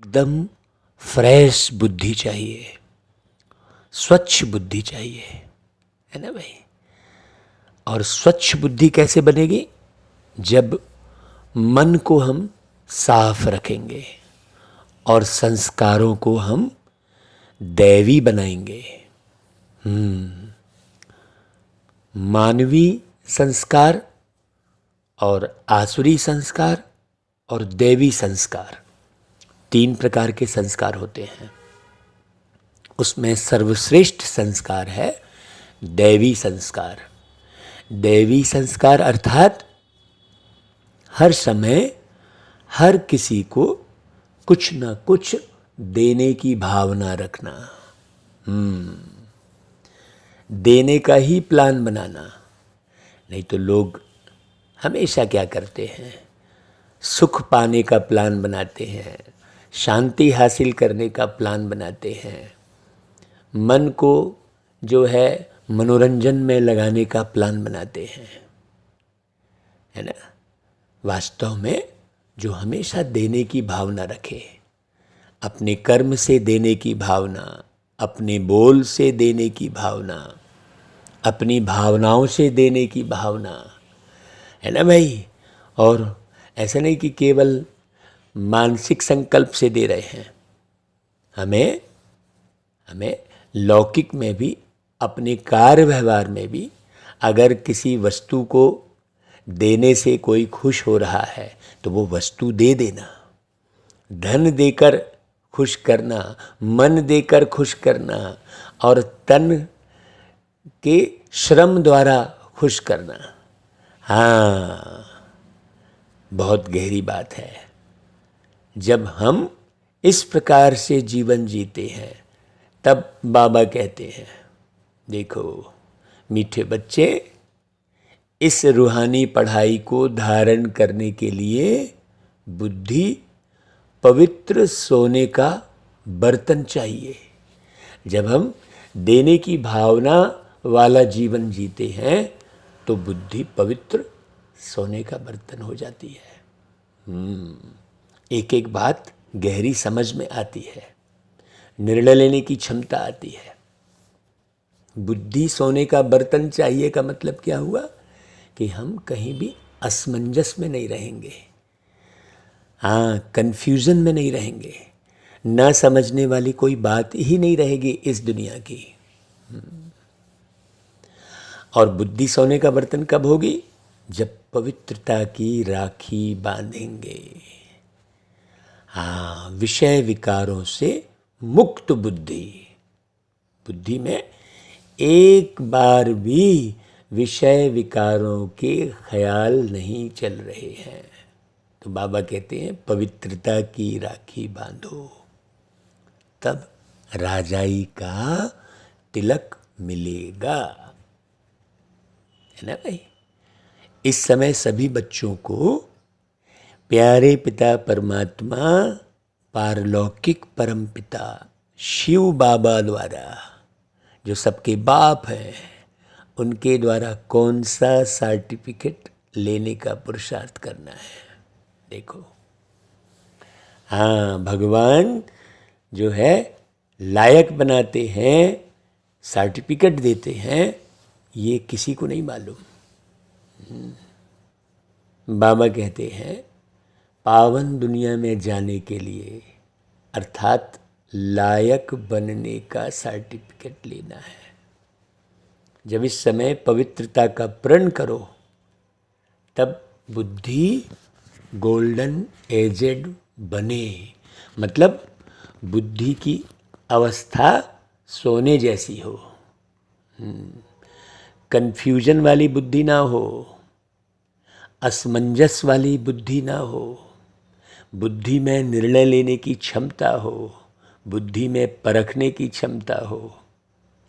एकदम फ्रेश बुद्धि चाहिए, स्वच्छ बुद्धि चाहिए, है ना भाई। और स्वच्छ बुद्धि कैसे बनेगी? जब मन को हम साफ रखेंगे और संस्कारों को हम दैवी बनाएंगे। मानवी संस्कार और आसुरी संस्कार और दैवी संस्कार, 3 प्रकार के संस्कार होते हैं। उसमें सर्वश्रेष्ठ संस्कार है दैवी संस्कार। दैवी संस्कार अर्थात हर समय हर किसी को कुछ न कुछ देने की भावना रखना, देने का ही प्लान बनाना। नहीं तो लोग हमेशा क्या करते हैं, सुख पाने का प्लान बनाते हैं, शांति हासिल करने का प्लान बनाते हैं, मन को जो है मनोरंजन में लगाने का प्लान बनाते हैं, है ना। वास्तव में जो हमेशा देने की भावना रखे, अपने कर्म से देने की भावना, अपने बोल से देने की भावना, अपनी भावनाओं से देने की भावना, है ना भाई। और ऐसा नहीं कि केवल मानसिक संकल्प से दे रहे हैं, हमें लौकिक में भी, अपने कार्य व्यवहार में भी, अगर किसी वस्तु को देने से कोई खुश हो रहा है तो वो वस्तु दे देना। धन देकर खुश करना, मन देकर खुश करना और तन के श्रम द्वारा खुश करना, हाँ, बहुत गहरी बात है। जब हम इस प्रकार से जीवन जीते हैं तब बाबा कहते हैं, देखो मीठे बच्चे, इस रूहानी पढ़ाई को धारण करने के लिए बुद्धि पवित्र सोने का बर्तन चाहिए। जब हम देने की भावना वाला जीवन जीते हैं तो बुद्धि पवित्र सोने का बर्तन हो जाती है। एक एक बात गहरी समझ में आती है, निर्णय लेने की क्षमता आती है। बुद्धि सोने का बर्तन चाहिए का मतलब क्या हुआ कि हम कहीं भी असमंजस में नहीं रहेंगे, हाँ, कन्फ्यूजन में नहीं रहेंगे, न समझने वाली कोई बात ही नहीं रहेगी इस दुनिया की। और बुद्धि सोने का बर्तन कब होगी? जब पवित्रता की राखी बांधेंगे, हाँ, विषय विकारों से मुक्त बुद्धि। बुद्धि में एक बार भी विषय विकारों के ख्याल नहीं चल रहे हैं। तो बाबा कहते हैं पवित्रता की राखी बांधो, तब राजाई का तिलक मिलेगा, है ना भाई। इस समय सभी बच्चों को प्यारे पिता परमात्मा, पारलौकिक परम पिता शिव बाबा द्वारा, जो सबके बाप हैं, उनके द्वारा कौन सा सर्टिफिकेट लेने का पुरुषार्थ करना है। देखो, हाँ, भगवान जो है लायक बनाते हैं, सर्टिफिकेट देते हैं, ये किसी को नहीं मालूम। बाबा कहते हैं पावन दुनिया में जाने के लिए, अर्थात लायक बनने का सर्टिफिकेट लेना है। जब इस समय पवित्रता का प्रण करो तब बुद्धि गोल्डन एजेड बने, मतलब बुद्धि की अवस्था सोने जैसी हो, कन्फ्यूजन वाली बुद्धि ना हो, असमंजस वाली बुद्धि ना हो, बुद्धि में निर्णय लेने की क्षमता हो, बुद्धि में परखने की क्षमता हो,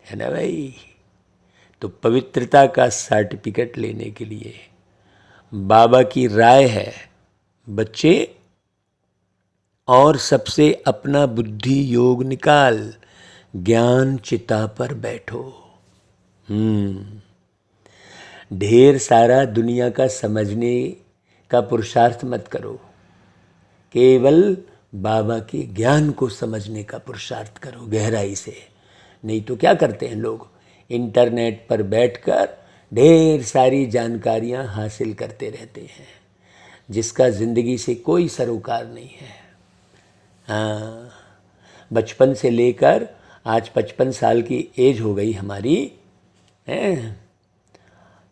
है ना भाई। तो पवित्रता का सर्टिफिकेट लेने के लिए बाबा की राय है, बच्चे, और सबसे अपना बुद्धि योग निकाल, ज्ञान चिता पर बैठो। ढेर सारा दुनिया का समझने का पुरुषार्थ मत करो, केवल बाबा के ज्ञान को समझने का पुरुषार्थ करो गहराई से। नहीं तो क्या करते हैं लोग, इंटरनेट पर बैठकर ढेर सारी जानकारियां हासिल करते रहते हैं, जिसका ज़िंदगी से कोई सरोकार नहीं है। हाँ, बचपन से लेकर आज 55 साल की एज हो गई हमारी हैं।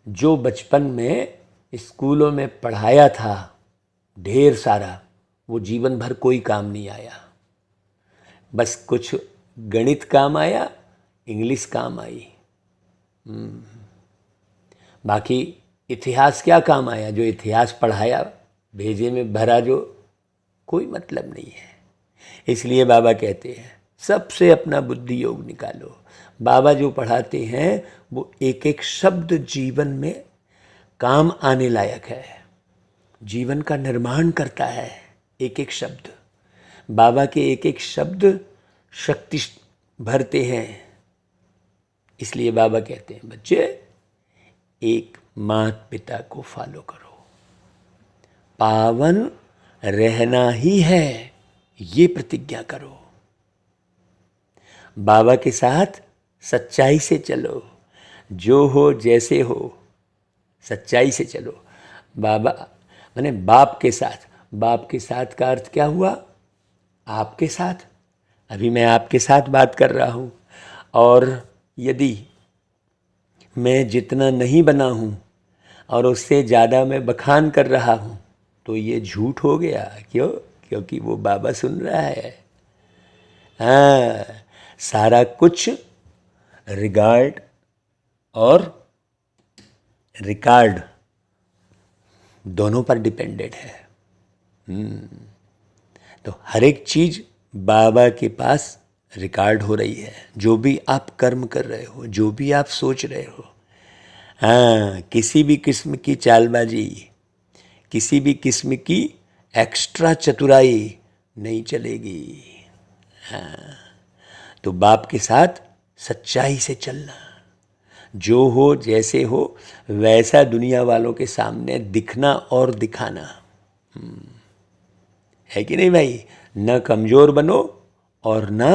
जो बचपन में स्कूलों में पढ़ाया था ढेर सारा, वो जीवन भर कोई काम नहीं आया। बस कुछ गणित काम आया, इंग्लिश काम आई। बाकी इतिहास क्या काम आया? जो इतिहास पढ़ाया भेजे में भरा, जो कोई मतलब नहीं है। इसलिए बाबा कहते हैं सबसे अपना बुद्धि योग निकालो। बाबा जो पढ़ाते हैं वो एक एक शब्द जीवन में काम आने लायक है, जीवन का निर्माण करता है। एक एक शब्द, बाबा के एक एक शब्द शक्ति भरते हैं। इसलिए बाबा कहते हैं बच्चे, एक माता पिता को फॉलो करो, पावन रहना ही है ये प्रतिज्ञा करो। बाबा के साथ सच्चाई से चलो, जो हो जैसे हो सच्चाई से चलो। बाबा माने बाप के साथ। बाप के साथ का अर्थ क्या हुआ? आपके साथ। अभी मैं आपके साथ बात कर रहा हूँ, और यदि मैं जितना नहीं बना हूँ और उससे ज़्यादा मैं बखान कर रहा हूँ तो ये झूठ हो गया। क्यों? क्योंकि वो बाबा सुन रहा है। हाँ, सारा कुछ रिगार्ड और रिकॉर्ड दोनों पर डिपेंडेड है। तो हर एक चीज़ बाबा के पास रिकॉर्ड हो रही है। जो भी आप कर्म कर रहे हो, जो भी आप सोच रहे हो, हाँ, किसी भी किस्म की चालबाजी, किसी भी किस्म की एक्स्ट्रा चतुराई नहीं चलेगी। हाँ, तो बाप के साथ सच्चाई से चलना, जो हो जैसे हो वैसा दुनिया वालों के सामने दिखना और दिखाना। है कि नहीं भाई? न कमज़ोर बनो और न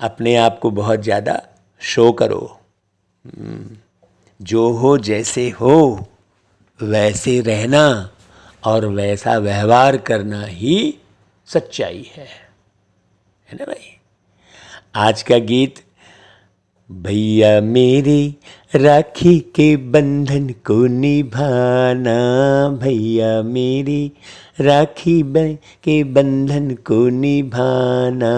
अपने आप को बहुत ज़्यादा शो करो। जो हो जैसे हो वैसे रहना और वैसा व्यवहार करना ही सच्चाई है ना भाई? आज का गीत, भैया मेरे राखी के बंधन को निभाना, भैया मेरी राखी के बंधन को निभाना,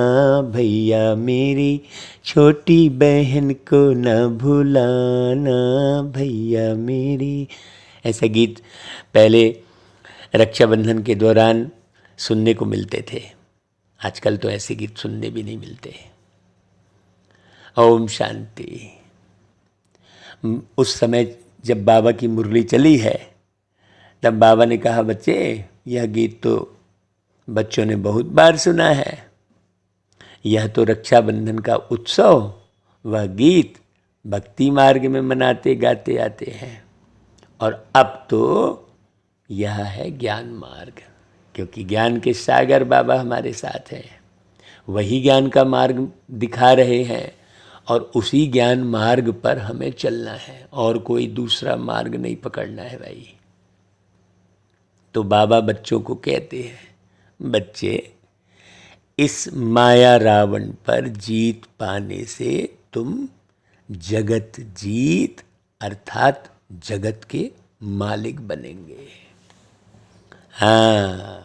भैया मेरी छोटी बहन को न भुलाना, भैया मेरी। ऐसा गीत पहले रक्षाबंधन के दौरान सुनने को मिलते थे। आजकल तो ऐसे गीत सुनने भी नहीं मिलते। ओम शांति। उस समय जब बाबा की मुरली चली है, तब बाबा ने कहा, बच्चे यह गीत तो बच्चों ने बहुत बार सुना है, यह तो रक्षाबंधन का उत्सव, वह गीत भक्ति मार्ग में मनाते गाते आते हैं, और अब तो यह है ज्ञान मार्ग, क्योंकि ज्ञान के सागर बाबा हमारे साथ हैं, वही ज्ञान का मार्ग दिखा रहे हैं, और उसी ज्ञान मार्ग पर हमें चलना है, और कोई दूसरा मार्ग नहीं पकड़ना है भाई। तो बाबा बच्चों को कहते हैं, बच्चे इस माया रावण पर जीत पाने से तुम जगत जीत अर्थात जगत के मालिक बनेंगे। हाँ,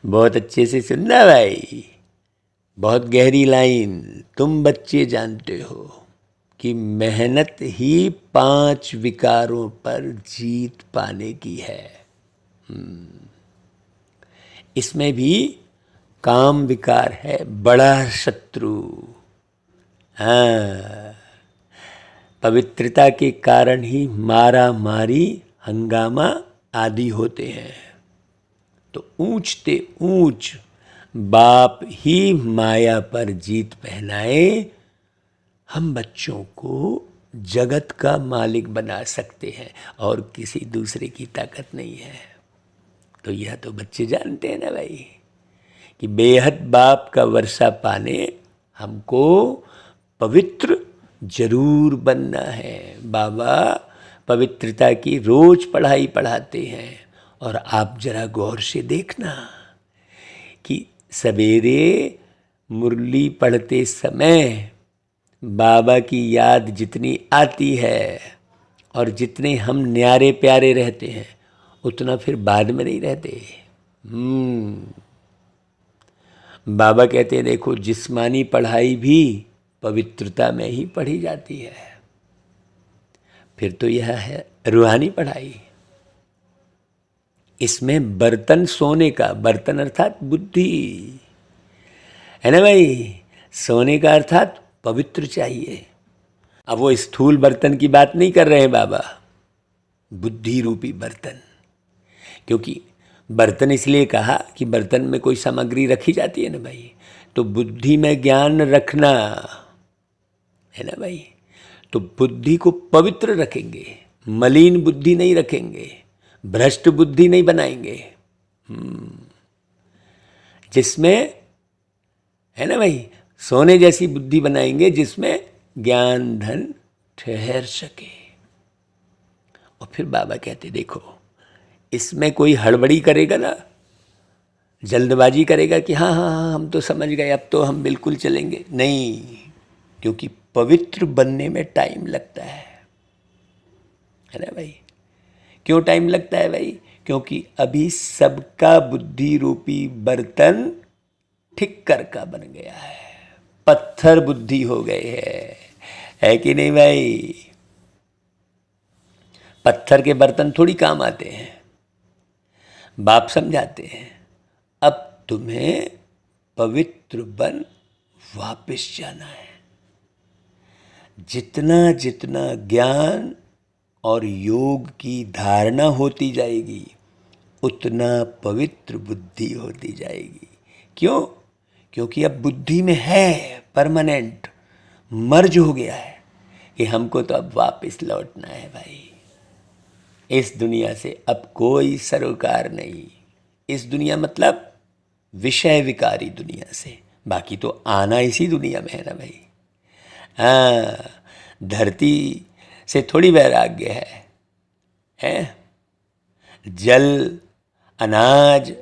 बहुत अच्छे से सुनना भाई, बहुत गहरी लाइन। तुम बच्चे जानते हो कि मेहनत ही 5 विकारों पर जीत पाने की है। इसमें भी काम विकार है बड़ा शत्रु। हाँ, पवित्रता के कारण ही मारा मारी हंगामा आदि होते हैं। तो ऊंचते ऊंच बाप ही माया पर जीत पहनाए, हम बच्चों को जगत का मालिक बना सकते हैं, और किसी दूसरे की ताकत नहीं है। तो यह तो बच्चे जानते हैं ना भाई। कि बेहद बाप का वर्षा पाने हमको पवित्र जरूर बनना है। बाबा पवित्रता की रोज पढ़ाई पढ़ाते हैं। और आप जरा गौर से देखना कि सवेरे मुरली पढ़ते समय बाबा की याद जितनी आती है और जितने हम न्यारे प्यारे रहते हैं उतना फिर बाद में नहीं रहते। बाबा कहते हैं देखो, जिस्मानी पढ़ाई भी पवित्रता में ही पढ़ी जाती है। फिर तो यह है रूहानी पढ़ाई। इसमें बर्तन सोने का, बर्तन अर्थात बुद्धि है ना भाई, सोने का अर्थात पवित्र चाहिए। अब वो स्थूल बर्तन की बात नहीं कर रहे हैं बाबा, बुद्धि रूपी बर्तन। क्योंकि बर्तन इसलिए कहा कि बर्तन में कोई सामग्री रखी जाती है ना भाई, तो बुद्धि में ज्ञान रखना है ना भाई। तो बुद्धि को पवित्र रखेंगे, मलिन बुद्धि नहीं रखेंगे, भ्रष्ट बुद्धि नहीं बनाएंगे। जिसमें है ना भाई सोने जैसी बुद्धि बनाएंगे, जिसमें ज्ञान धन ठहर सके। और फिर बाबा कहते देखो, इसमें कोई हड़बड़ी करेगा ना, जल्दबाजी करेगा कि हाँ हाँ हाँ हम तो समझ गए, अब तो हम बिल्कुल चलेंगे, नहीं। क्योंकि पवित्र बनने में टाइम लगता है ना भाई। क्यों टाइम लगता है भाई? क्योंकि अभी सबका बुद्धि रूपी बर्तन ठिक्कर का बन गया है, पत्थर बुद्धि हो गए है कि नहीं भाई? पत्थर के बर्तन थोड़ी काम आते हैं। बाप समझाते हैं अब तुम्हें पवित्र बन वापस जाना है। जितना जितना ज्ञान और योग की धारणा होती जाएगी उतना पवित्र बुद्धि होती जाएगी। क्यों? क्योंकि अब बुद्धि में है परमानेंट मर्ज हो गया है कि हमको तो अब वापस लौटना है भाई। इस दुनिया से अब कोई सरोकार नहीं। इस दुनिया मतलब विषय विकारी दुनिया से, बाकी तो आना इसी दुनिया में है ना भाई। हाँ, धरती से थोड़ी वैराग्य है? जल, अनाज,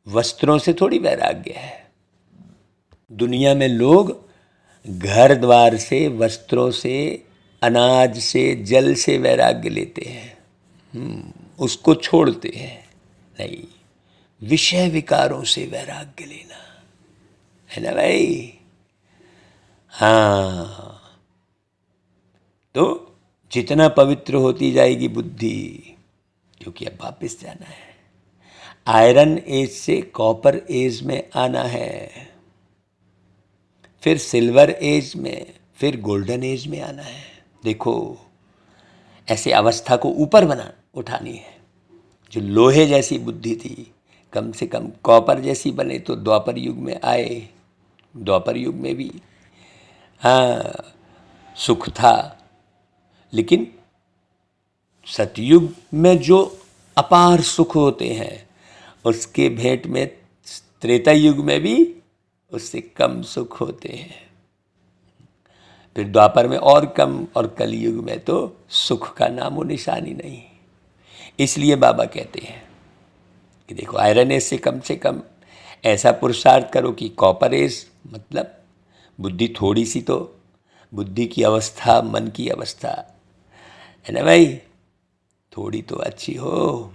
वस्त्रों से थोड़ी वैराग्य है। दुनिया में लोग घर द्वार से, वस्त्रों से, अनाज से, जल से वैराग्य लेते हैं, उसको छोड़ते हैं। नहीं, विषय विकारों से वैराग्य लेना है ना भाई। हाँ, तो जितना पवित्र होती जाएगी बुद्धि, क्योंकि अब वापस जाना है। आयरन एज से कॉपर एज में आना है, फिर सिल्वर एज में, फिर गोल्डन एज में आना है। देखो, ऐसे अवस्था को ऊपर उठानी है। जो लोहे जैसी बुद्धि थी, कम से कम कॉपर जैसी बने तो द्वापर युग में आए। द्वापर युग में भी हाँ सुख था, लेकिन सतयुग में जो अपार सुख होते हैं उसके भेंट में त्रेता युग में भी उससे कम सुख होते हैं। फिर द्वापर में और कम, और कलयुग में तो सुख का नामो निशानी नहीं। इसलिए बाबा कहते हैं कि देखो, आयरन एज से कम ऐसा पुरुषार्थ करो कि कॉपर एज, मतलब बुद्धि थोड़ी सी तो, बुद्धि की अवस्था, मन की अवस्था है ना भाई, थोड़ी तो अच्छी हो।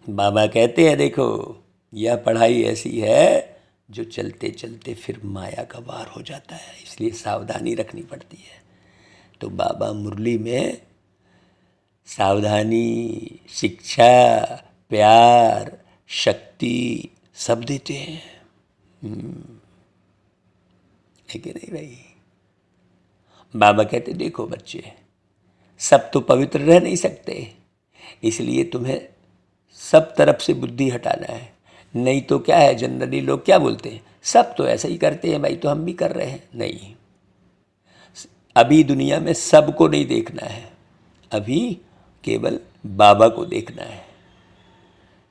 बाबा कहते हैं देखो, यह पढ़ाई ऐसी है जो चलते चलते फिर माया का वार हो जाता है, इसलिए सावधानी रखनी पड़ती है। तो बाबा मुरली में सावधानी, शिक्षा, प्यार, शक्ति सब देते हैं। है कि नहीं भाई? बाबा कहते देखो बच्चे, सब तो पवित्र रह नहीं सकते, इसलिए तुम्हें सब तरफ से बुद्धि हटाना है। नहीं तो क्या है, जनरली लोग क्या बोलते हैं, सब तो ऐसा ही करते हैं भाई, तो हम भी कर रहे हैं। नहीं, अभी दुनिया में सबको नहीं देखना है, अभी केवल बाबा को देखना है।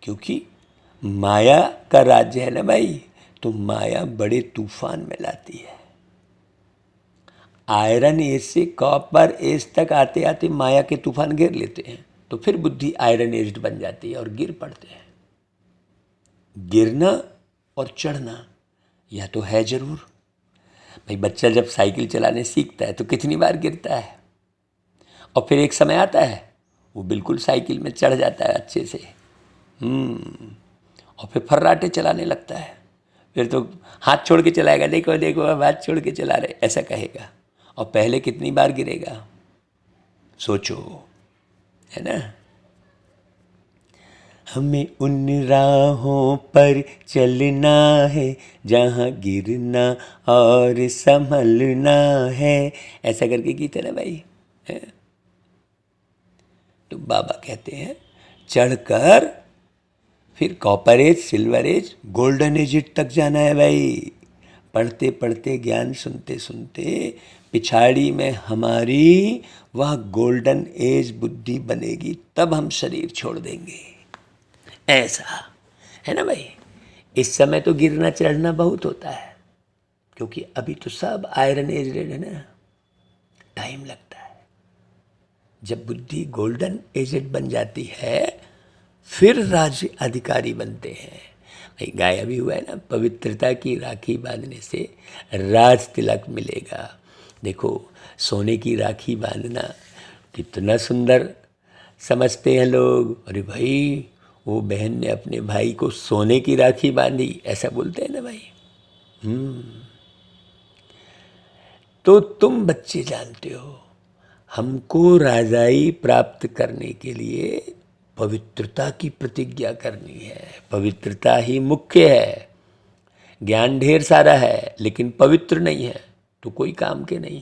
क्योंकि माया का राज्य है ना भाई, तो माया बड़े तूफान में लाती है। आयरन एज से कॉपर एज तक आते आते माया के तूफान घेर लेते हैं, तो फिर बुद्धि आयरन एज्ड बन जाती है और गिर पड़ते हैं। गिरना और चढ़ना या तो है जरूर भाई। बच्चा जब साइकिल चलाने सीखता है तो कितनी बार गिरता है, और फिर एक समय आता है वो बिल्कुल साइकिल में चढ़ जाता है अच्छे से, और फिर फर्राटे चलाने लगता है। फिर तो हाथ छोड़ के चलाएगा, देखो देखो अब हाथ छोड़ के चला रहे, ऐसा कहेगा। और पहले कितनी बार गिरेगा, सोचो, है ना। हमें उन राहों पर चलना है जहाँ गिरना और संभलना है, ऐसा करके गीत है ना भाई, है? तो बाबा कहते हैं चढ़कर फिर copper age, silver age, golden age तक जाना है भाई। पढ़ते पढ़ते, ज्ञान सुनते सुनते पिछाड़ी में हमारी वह गोल्डन एज बुद्धि बनेगी, तब हम शरीर छोड़ देंगे। ऐसा है ना भाई। इस समय तो गिरना चढ़ना बहुत होता है, क्योंकि अभी तो सब आयरन एज है ना, टाइम लगता है। जब बुद्धि गोल्डन एजेड बन जाती है फिर राज्य अधिकारी बनते हैं भाई। गाया भी हुआ है ना, पवित्रता की राखी बांधने से राज तिलक मिलेगा। देखो, सोने की राखी बांधना कितना सुंदर समझते हैं लोग। अरे भाई, वो बहन ने अपने भाई को सोने की राखी बांधी, ऐसा बोलते हैं ना भाई। तो तुम बच्चे जानते हो, हमको राजाई प्राप्त करने के लिए पवित्रता की प्रतिज्ञा करनी है। पवित्रता ही मुख्य है। ज्ञान ढेर सारा है लेकिन पवित्र नहीं है तो कोई काम के नहीं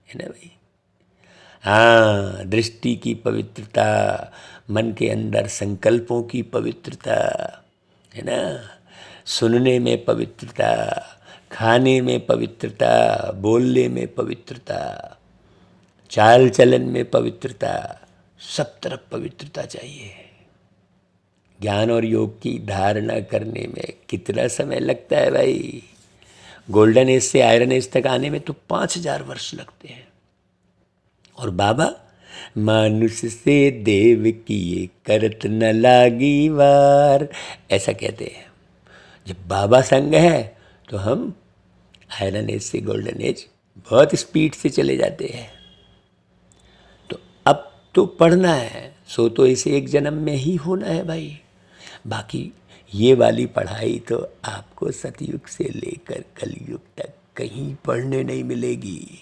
है ना भाई। हाँ, दृष्टि की पवित्रता, मन के अंदर संकल्पों की पवित्रता, है ना, सुनने में पवित्रता, खाने में पवित्रता, बोलने में पवित्रता, चाल चलन में पवित्रता, सब तरफ पवित्रता चाहिए। ज्ञान और योग की धारणा करने में कितना समय लगता है भाई। गोल्डन एज से आयरन एज तक आने में तो 5000 वर्ष लगते हैं। और बाबा, मानुष से देव किए करत न लागी वार, ऐसा कहते हैं। जब बाबा संग है तो हम आयरन एज से गोल्डन एज बहुत स्पीड से चले जाते हैं। तो अब तो पढ़ना है, सो तो इसे एक जन्म में ही होना है भाई। बाकी ये वाली पढ़ाई तो आपको सतयुग से लेकर कलयुग तक कहीं पढ़ने नहीं मिलेगी।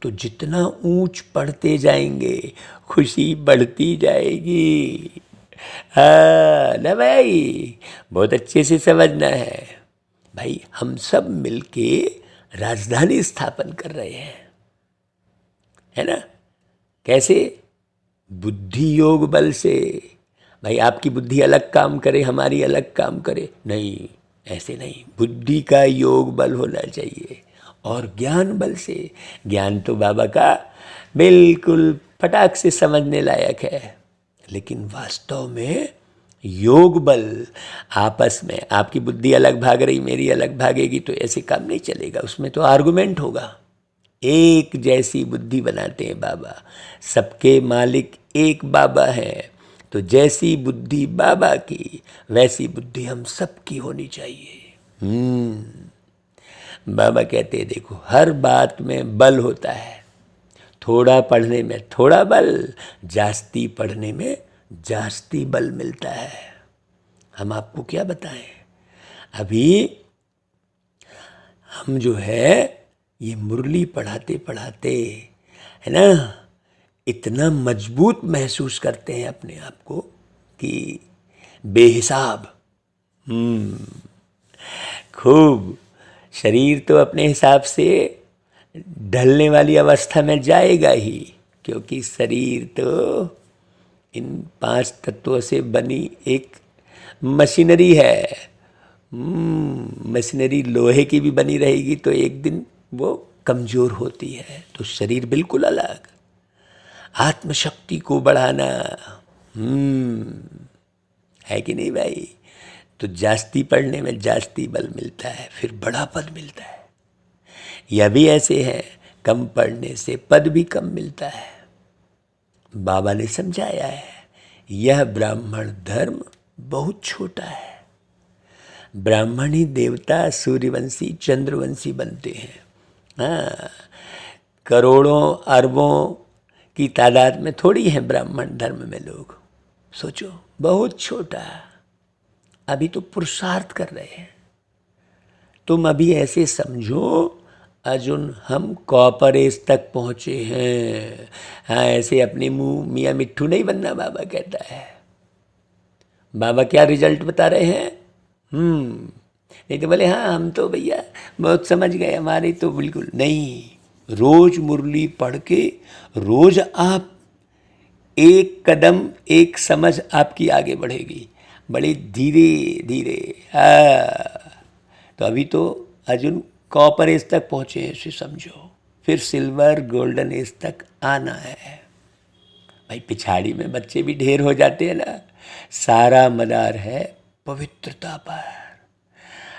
तो जितना ऊंच पढ़ते जाएंगे खुशी बढ़ती जाएगी। हाँ ना भाई, बहुत अच्छे से समझना है भाई। हम सब मिलके राजधानी स्थापन कर रहे हैं, है ना। कैसे? बुद्धि योग बल से। भाई आपकी बुद्धि अलग काम करे, हमारी अलग काम करे, नहीं, ऐसे नहीं। बुद्धि का योग बल होना चाहिए। और ज्ञान बल से, ज्ञान तो बाबा का बिल्कुल फटाक से समझने लायक है, लेकिन वास्तव में योग बल आपस में, आपकी बुद्धि अलग भाग रही, मेरी अलग भागेगी, तो ऐसे काम नहीं चलेगा। उसमें तो आर्गुमेंट होगा। एक जैसी बुद्धि बनाते हैं बाबा। सबके मालिक एक बाबा है, तो जैसी बुद्धि बाबा की वैसी बुद्धि हम सबकी होनी चाहिए। बाबा कहते हैं देखो, हर बात में बल होता है। थोड़ा पढ़ने में थोड़ा बल, जास्ती पढ़ने में जास्ती बल मिलता है। हम आपको क्या बताएं, अभी हम जो है ये मुरली पढ़ाते पढ़ाते, है ना, इतना मजबूत महसूस करते हैं अपने आप को कि बेहिसाब। खूब शरीर तो अपने हिसाब से ढलने वाली अवस्था में जाएगा ही, क्योंकि शरीर तो इन 5 तत्वों से बनी एक मशीनरी है। मशीनरी लोहे की भी बनी रहेगी तो एक दिन वो कमज़ोर होती है। तो शरीर बिल्कुल अलग। आत्मशक्ति को बढ़ाना है कि नहीं भाई। तो जास्ती पढ़ने में जास्ती बल मिलता है, फिर बड़ा पद मिलता है। यह भी ऐसे है, कम पढ़ने से पद भी कम मिलता है। बाबा ने समझाया है, यह ब्राह्मण धर्म बहुत छोटा है। ब्राह्मण ही देवता, सूर्यवंशी, चंद्रवंशी बनते हैं। हाँ, करोड़ों अरबों की तादाद में थोड़ी हैं ब्राह्मण धर्म में लोग। सोचो, बहुत छोटा। अभी तो पुरुषार्थ कर रहे हैं। तुम अभी ऐसे समझो अर्जुन, हम कॉपर एज तक पहुँचे हैं। हाँ, ऐसे अपने मुंह मियाँ मिट्ठू नहीं बनना, बाबा कहता है। बाबा क्या रिजल्ट बता रहे हैं? नहीं तो बोले हाँ हम तो भैया बहुत समझ गए, हमारे तो बिल्कुल नहीं। रोज मुरली पढ़ के रोज आप एक कदम, एक समझ आपकी आगे बढ़ेगी, बड़ी धीरे धीरे। तो अभी तो अर्जुन कॉपर एज तक पहुँचे हैं, इसे समझो। फिर सिल्वर गोल्डन एज तक आना है। भाई पिछाड़ी में बच्चे भी ढेर हो जाते हैं ना। सारा मदार है पवित्रता पर।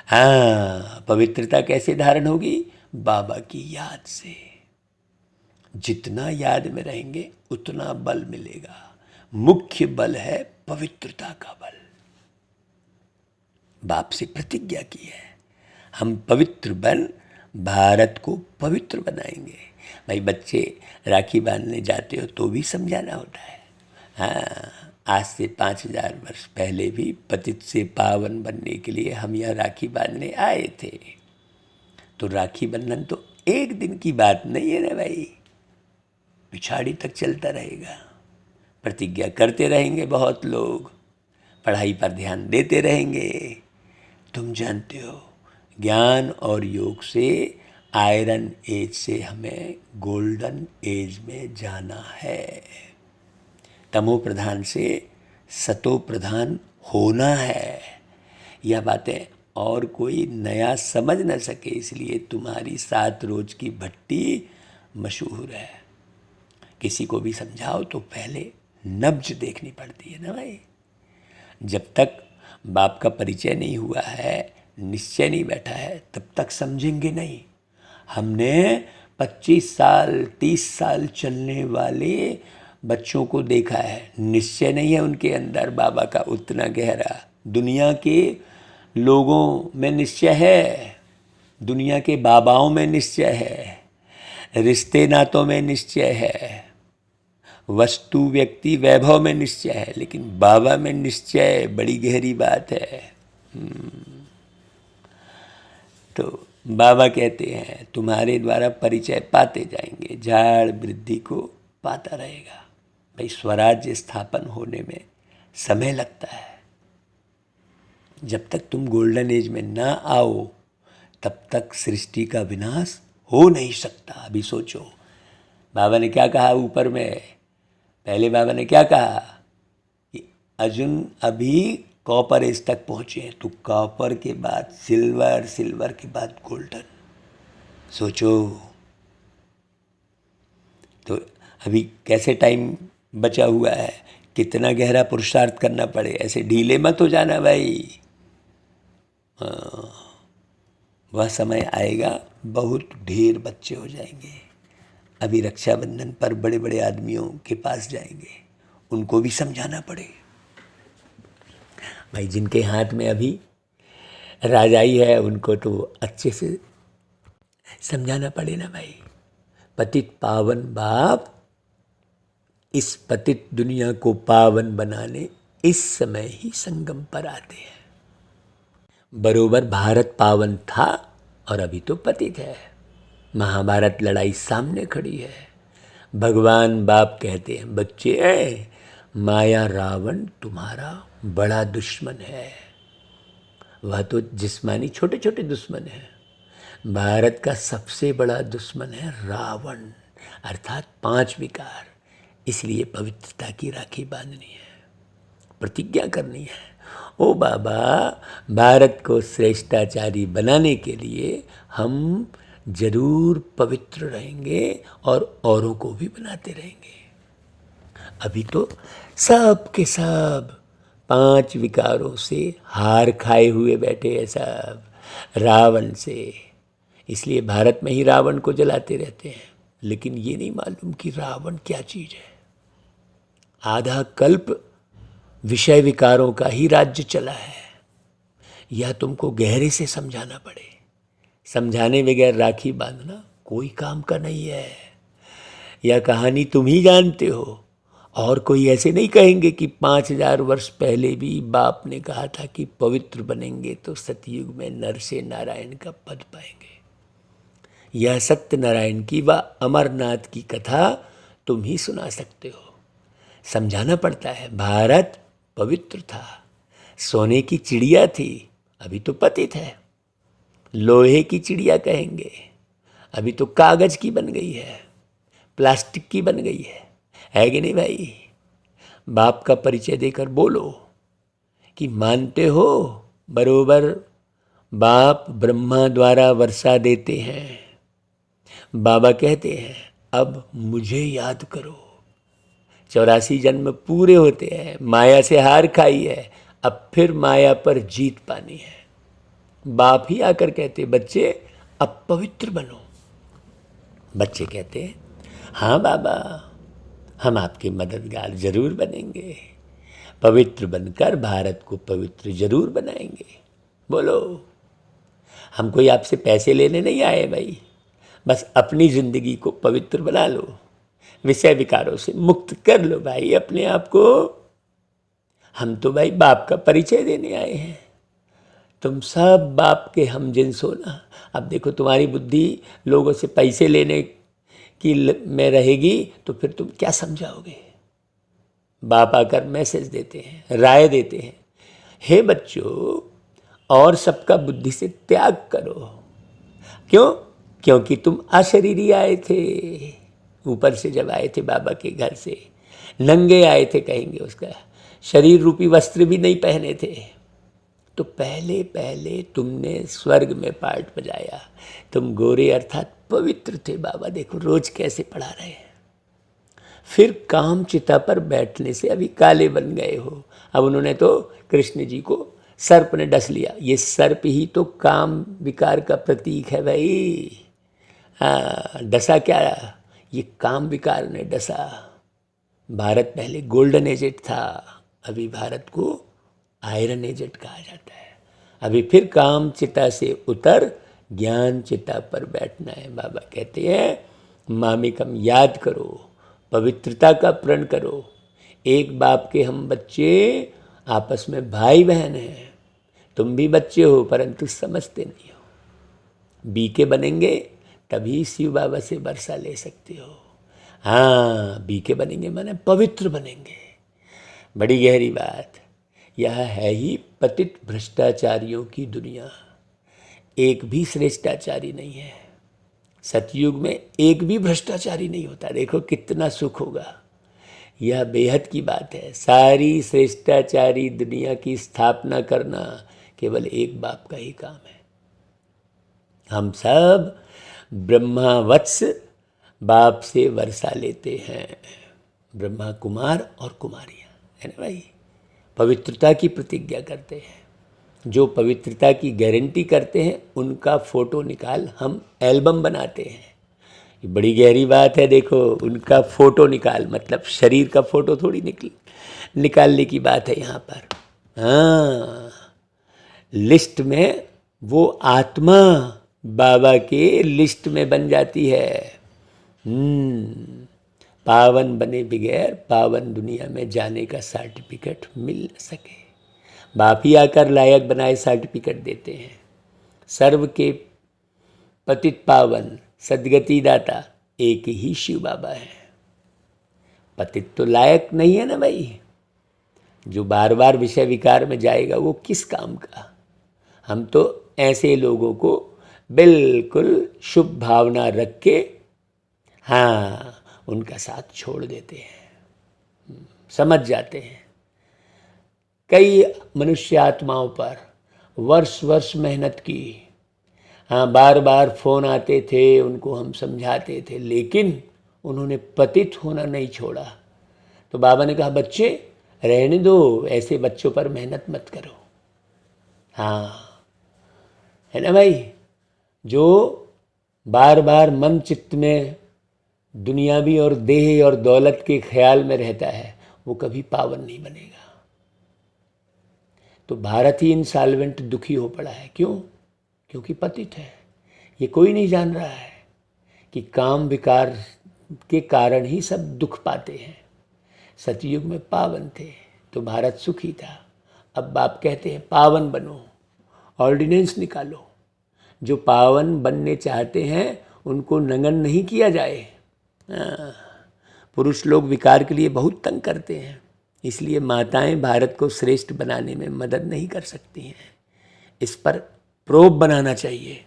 हाँ, पवित्रता कैसे धारण होगी? बाबा की याद से। जितना याद में रहेंगे उतना बल मिलेगा। मुख्य बल है पवित्रता का बल। बाप से प्रतिज्ञा की है, हम पवित्र बन भारत को पवित्र बनाएंगे। भाई बच्चे राखी बांधने जाते हो तो भी समझाना होता है। हाँ, आज से 5000 वर्ष पहले भी पतित से पावन बनने के लिए हम यह राखी बांधने आए थे। तो राखी बंधन तो एक दिन की बात नहीं है ना भाई, पिछाड़ी तक चलता रहेगा। प्रतिज्ञा करते रहेंगे बहुत लोग, पढ़ाई पर ध्यान देते रहेंगे। तुम जानते हो, ज्ञान और योग से आयरन एज से हमें गोल्डन एज में जाना है। तमो प्रधान से सतो प्रधान होना है। यह बातें और कोई नया समझ न सके, इसलिए तुम्हारी 7 रोज की भट्टी मशहूर है। किसी को भी समझाओ तो पहले नब्ज देखनी पड़ती है ना भाई। जब तक बाप का परिचय नहीं हुआ है, निश्चय नहीं बैठा है, तब तक समझेंगे नहीं। हमने 25 साल 30 साल चलने वाले बच्चों को देखा है, निश्चय नहीं है उनके अंदर बाबा का उतना गहरा। दुनिया के लोगों में निश्चय है, दुनिया के बाबाओं में निश्चय है, रिश्ते नातों में निश्चय है, वस्तु व्यक्ति वैभव में निश्चय है, लेकिन बाबा में निश्चय बड़ी गहरी बात है। तो बाबा कहते हैं तुम्हारे द्वारा परिचय पाते जाएंगे, झाड़ वृद्धि को पाता रहेगा। भाई स्वराज्य स्थापन होने में समय लगता है। जब तक तुम गोल्डन एज में ना आओ तब तक सृष्टि का विनाश हो नहीं सकता। अभी सोचो, बाबा ने क्या कहा ऊपर में? पहले बाबा ने क्या कहा कि अर्जुन अभी कॉपर एज तक पहुँचे हैं, तो कॉपर के बाद सिल्वर, सिल्वर के बाद गोल्डन। सोचो, तो अभी कैसे टाइम बचा हुआ है, कितना गहरा पुरुषार्थ करना पड़े। ऐसे ढीले मत हो जाना भाई। वह समय आएगा, बहुत ढेर बच्चे हो जाएंगे। अभी रक्षाबंधन पर बड़े बड़े आदमियों के पास जाएंगे, उनको भी समझाना पड़े भाई। जिनके हाथ में अभी राजाई है उनको तो अच्छे से समझाना पड़े ना भाई। पतित पावन बाप इस पतित दुनिया को पावन बनाने इस समय ही संगम पर आते हैं। बरोबर भारत पावन था और अभी तो पतित है। महाभारत लड़ाई सामने खड़ी है। भगवान बाप कहते हैं बच्चे, माया रावण तुम्हारा बड़ा दुश्मन है। वह तो जिस्मानी छोटे छोटे दुश्मन है। भारत का सबसे बड़ा दुश्मन है रावण, अर्थात 5 विकार। इसलिए पवित्रता की राखी बांधनी है, प्रतिज्ञा करनी है। ओ बाबा, भारत को श्रेष्ठाचारी बनाने के लिए हम जरूर पवित्र रहेंगे और औरों को भी बनाते रहेंगे। अभी तो सब के सब 5 विकारों से हार खाए हुए बैठे हैं सब, रावण से। इसलिए भारत में ही रावण को जलाते रहते हैं, लेकिन ये नहीं मालूम कि रावण क्या चीज है। आधा कल्प विषय विकारों का ही राज्य चला है। यह तुमको गहरे से समझाना पड़े। समझाने बगैर राखी बांधना कोई काम का नहीं है। यह कहानी तुम ही जानते हो, और कोई ऐसे नहीं कहेंगे कि 5000 वर्ष पहले भी बाप ने कहा था कि पवित्र बनेंगे तो सतयुग में नर से नारायण का पद पाएंगे। यह सत्यनारायण की व अमरनाथ की कथा तुम ही सुना सकते हो। समझाना पड़ता है। भारत पवित्र था, सोने की चिड़िया थी, अभी तो पतित है। लोहे की चिड़िया कहेंगे, अभी तो कागज की बन गई है, प्लास्टिक की बन गई है कि नहीं भाई? बाप का परिचय देकर बोलो कि मानते हो बरोबर बाप ब्रह्मा द्वारा वर्षा देते हैं। बाबा कहते हैं अब मुझे याद करो। 84 जन्म पूरे होते हैं, माया से हार खाई है, अब फिर माया पर जीत पानी है। बाप ही आकर कहते बच्चे अब पवित्र बनो। बच्चे कहते हैं हाँ बाबा, हम आपके मददगार जरूर बनेंगे, पवित्र बनकर भारत को पवित्र जरूर बनाएंगे। बोलो, हम कोई आपसे पैसे लेने नहीं आए भाई, बस अपनी जिंदगी को पवित्र बना लो, विषय विकारों से मुक्त कर लो भाई अपने आप को। हम तो भाई बाप का परिचय देने आए हैं। तुम सब बाप के हम जिन्स हो ना। अब देखो तुम्हारी बुद्धि लोगों से पैसे लेने की में रहेगी तो फिर तुम क्या समझाओगे? बाप आकर मैसेज देते हैं, राय देते हैं, हे बच्चों और सबका बुद्धि से त्याग करो। क्यों? क्योंकि तुम अशरीरी आए थे। ऊपर से जब आए थे बाबा के घर से, नंगे आए थे कहेंगे, उसका शरीर रूपी वस्त्र भी नहीं पहने थे। तो पहले पहले तुमने स्वर्ग में पार्ट बजाया, तुम गोरे अर्थात पवित्र थे। बाबा देखो रोज कैसे पढ़ा रहे हैं। फिर काम चिता पर बैठने से अभी काले बन गए हो। अब उन्होंने तो कृष्ण जी को सर्प ने डस लिया। ये सर्प ही तो काम विकार का प्रतीक है भाई। डसा क्या? ये काम विकार ने डसा। भारत पहले गोल्डन एजेट था, अभी भारत को आयरन एजेट कहा जाता है। अभी फिर काम चिता से उतर ज्ञान चिता पर बैठना है। बाबा कहते हैं मामिकम याद करो, पवित्रता का प्रण करो। एक बाप के हम बच्चे आपस में भाई बहन हैं। तुम भी बच्चे हो परंतु समझते नहीं हो। बीके बनेंगे तभी शिव बाबा से वर्षा ले सकते हो। हाँ, बीके बनेंगे माने पवित्र बनेंगे। बड़ी गहरी बात। यह है ही पतित भ्रष्टाचारियों की दुनिया। एक भी श्रेष्ठाचारी नहीं है। सतयुग में एक भी भ्रष्टाचारी नहीं होता। देखो कितना सुख होगा। यह बेहद की बात है। सारी श्रेष्ठाचारी दुनिया की स्थापना करना केवल एक बाप का ही काम है। हम सब ब्रह्मावत्स बाप से वर्षा लेते हैं। ब्रह्मा कुमार और कुमारियाँ है ना भाई, पवित्रता की प्रतिज्ञा करते हैं। जो पवित्रता की गारंटी करते हैं उनका फोटो निकाल हम एल्बम बनाते हैं। ये बड़ी गहरी बात है। देखो उनका फोटो निकाल मतलब शरीर का फोटो थोड़ी निकालने की बात है यहाँ पर। हाँ, लिस्ट में वो आत्मा बाबा के लिस्ट में बन जाती है। पावन बने बगैर पावन दुनिया में जाने का सर्टिफिकेट मिल न सके। बाप ही आकर लायक बनाए सर्टिफिकेट देते हैं। सर्व के पतित पावन सदगति दाता एक ही शिव बाबा है। पतित तो लायक नहीं है ना भाई। जो बार बार विषय विकार में जाएगा वो किस काम का। हम तो ऐसे लोगों को बिल्कुल शुभ भावना रख के हाँ उनका साथ छोड़ देते हैं। समझ जाते हैं। कई मनुष्य आत्माओं पर वर्ष वर्ष मेहनत की। हाँ, बार बार फोन आते थे, उनको हम समझाते थे, लेकिन उन्होंने पतित होना नहीं छोड़ा। तो बाबा ने कहा बच्चे रहने दो, ऐसे बच्चों पर मेहनत मत करो। हाँ, है ना भाई। जो बार बार मन चित्त में दुनियावी और देह और दौलत के ख्याल में रहता है, वो कभी पावन नहीं बनेगा। तो भारत ही इंसॉल्वेंट, दुखी हो पड़ा है। क्यों? क्योंकि पतित है। ये कोई नहीं जान रहा है कि काम विकार के कारण ही सब दुख पाते हैं। सतयुग में पावन थे तो भारत सुखी था। अब बाप कहते हैं पावन बनो, ऑर्डिनेंस निकालो। जो पावन बनने चाहते हैं उनको नंगन नहीं किया जाए। पुरुष लोग विकार के लिए बहुत तंग करते हैं, इसलिए माताएं भारत को श्रेष्ठ बनाने में मदद नहीं कर सकती हैं। इस पर प्रोब बनाना चाहिए,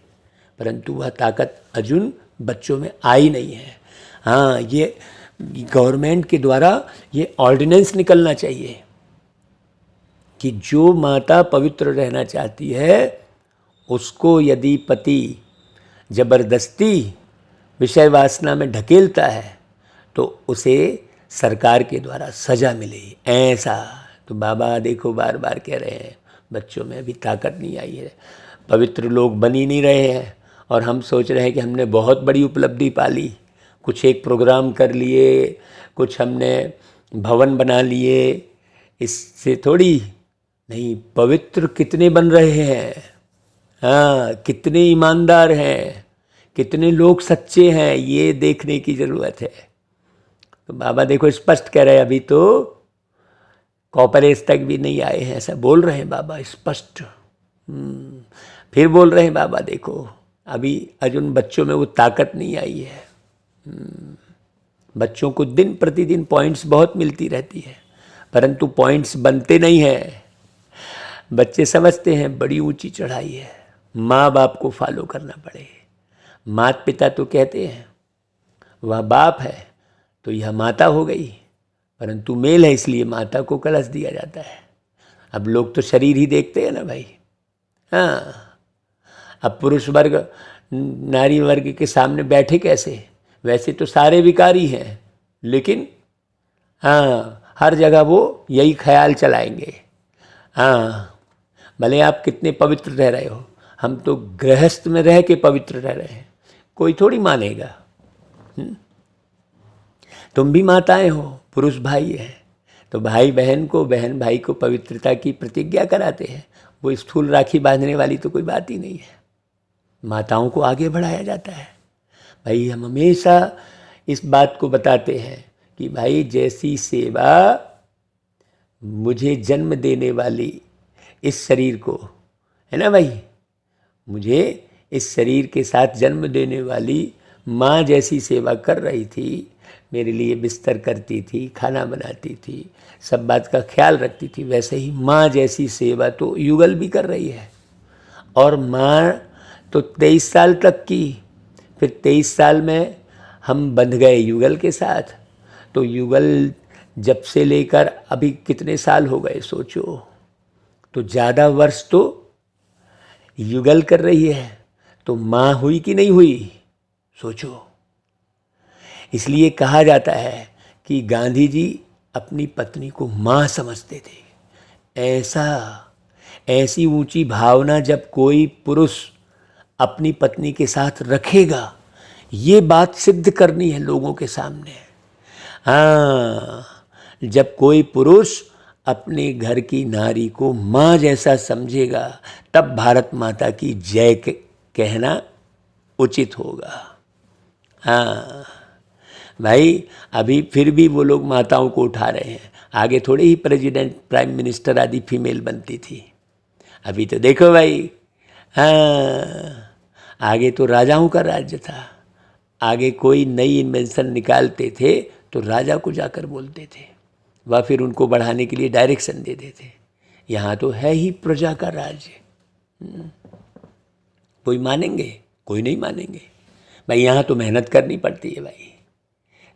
परंतु वह ताकत अर्जुन बच्चों में आई नहीं है। हाँ, ये गवर्नमेंट के द्वारा ये ऑर्डिनेंस निकलना चाहिए कि जो माता पवित्र रहना चाहती है उसको यदि पति जबरदस्ती विषय वासना में ढकेलता है तो उसे सरकार के द्वारा सजा मिले। ऐसा तो बाबा देखो बार बार कह रहे हैं, बच्चों में अभी ताकत नहीं आई है, पवित्र लोग बन ही नहीं रहे हैं। और हम सोच रहे हैं कि हमने बहुत बड़ी उपलब्धि पाली, कुछ एक प्रोग्राम कर लिए, कुछ हमने भवन बना लिए, इससे थोड़ी नहीं। पवित्र कितने बन रहे हैं, हाँ, कितने ईमानदार हैं, कितने लोग सच्चे हैं, ये देखने की ज़रूरत है। तो बाबा देखो स्पष्ट कह रहे हैं, अभी तो कॉपरेज तक भी नहीं आए हैं, ऐसा बोल रहे हैं बाबा स्पष्ट। फिर बोल रहे हैं बाबा देखो अभी अर्जुन बच्चों में वो ताकत नहीं आई है। बच्चों को दिन प्रतिदिन पॉइंट्स बहुत मिलती रहती है, परंतु पॉइंट्स बनते नहीं हैं। बच्चे समझते हैं बड़ी ऊंची चढ़ाई है, माँ बाप को फॉलो करना पड़े। माता पिता तो कहते हैं वह बाप है तो यह माता हो गई, परंतु मेल है इसलिए माता को कलश दिया जाता है। अब लोग तो शरीर ही देखते हैं ना भाई। हाँ, अब पुरुष वर्ग नारी वर्ग के सामने बैठे कैसे? वैसे तो सारे विकारी हैं, लेकिन हाँ हर जगह वो यही ख्याल चलाएंगे। हाँ, भले आप कितने पवित्र रह रहे हो, हम तो गृहस्थ में रह के पवित्र रह रहे हैं, कोई थोड़ी मानेगा। तुम भी माताएं हो, पुरुष भाई है, तो भाई बहन को, बहन भाई को पवित्रता की प्रतिज्ञा कराते हैं। वो स्थूल राखी बांधने वाली तो कोई बात ही नहीं है। माताओं को आगे बढ़ाया जाता है। भाई हम हमेशा इस बात को बताते हैं कि भाई जैसी सेवा मुझे जन्म देने वाली इस शरीर को, है ना भाई, मुझे इस शरीर के साथ जन्म देने वाली माँ जैसी सेवा कर रही थी, मेरे लिए बिस्तर करती थी, खाना बनाती थी, सब बात का ख्याल रखती थी, वैसे ही माँ जैसी सेवा तो युगल भी कर रही है। और माँ तो 23 साल तक की, फिर 23 साल में हम बंध गए युगल के साथ। तो युगल जब से लेकर अभी कितने साल हो गए सोचो, तो ज़्यादा वर्ष तो युगल कर रही है, तो माँ हुई कि नहीं हुई सोचो। इसलिए कहा जाता है कि गांधी जी अपनी पत्नी को माँ समझते थे। ऐसी ऊंची भावना जब कोई पुरुष अपनी पत्नी के साथ रखेगा, ये बात सिद्ध करनी है लोगों के सामने। हाँ, जब कोई पुरुष अपने घर की नारी को माँ जैसा समझेगा, तब भारत माता की जय कहना उचित होगा। हाँ भाई, अभी फिर भी वो लोग माताओं को उठा रहे हैं। आगे थोड़े ही प्रेसिडेंट, प्राइम मिनिस्टर आदि फीमेल बनती थी। अभी तो देखो भाई, हाँ, आगे तो राजाओं का राज्य था। आगे कोई नई इन्वेंशन निकालते थे तो राजा को जाकर बोलते थे, वह फिर उनको बढ़ाने के लिए डायरेक्शन देते थे। यहाँ तो है ही प्रजा का राज्य। कोई मानेंगे? कोई नहीं मानेंगे भाई। यहाँ तो मेहनत करनी पड़ती है भाई।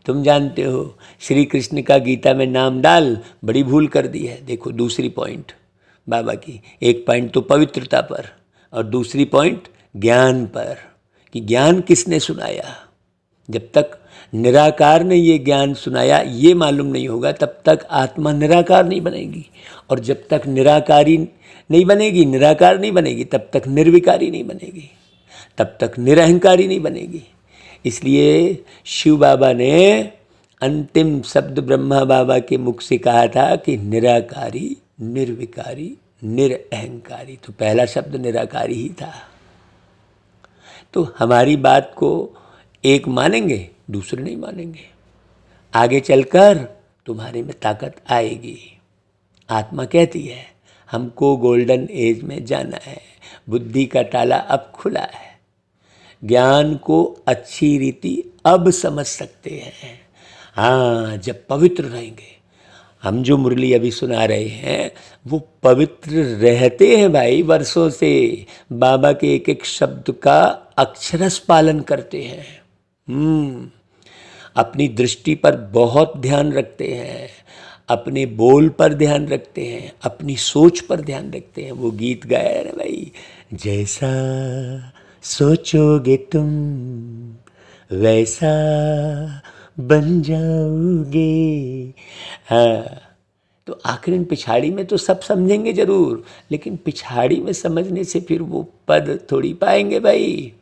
तुम जानते हो श्री कृष्ण का गीता में नाम डाल, बड़ी भूल कर दी है। देखो दूसरी पॉइंट बाबा की, एक पॉइंट तो पवित्रता पर और दूसरी पॉइंट ज्ञान पर, कि ज्ञान किसने सुनाया। जब तक निराकार ने ये ज्ञान सुनाया ये मालूम नहीं होगा तब तक आत्मा निराकार नहीं बनेगी, और जब तक निराकारी नहीं बनेगी, निराकार नहीं बनेगी, तब तक निर्विकारी नहीं बनेगी, तब तक निरहंकारी नहीं बनेगी। इसलिए शिव बाबा ने अंतिम शब्द ब्रह्मा बाबा के मुख से कहा था कि निराकारी, निर्विकारी, निरअहंकारी। तो पहला शब्द निराकारी ही था। तो हमारी बात को एक मानेंगे, दूसरे नहीं मानेंगे। आगे चलकर तुम्हारे में ताकत आएगी। आत्मा कहती है हमको गोल्डन एज में जाना है, बुद्धि का ताला अब खुला है, ज्ञान को अच्छी रीति अब समझ सकते हैं। हाँ, जब पवित्र रहेंगे। हम जो मुरली अभी सुना रहे हैं वो पवित्र रहते हैं भाई, वर्षों से बाबा के एक एक शब्द का अक्षरश पालन करते हैं। अपनी दृष्टि पर बहुत ध्यान रखते हैं, अपने बोल पर ध्यान रखते हैं, अपनी सोच पर ध्यान रखते हैं। वो गीत गाया ना भाई, जैसा सोचोगे तुम वैसा बन जाओगे। हाँ, तो आखिर पिछाड़ी में तो सब समझेंगे जरूर, लेकिन पिछाड़ी में समझने से फिर वो पद थोड़ी पाएंगे भाई।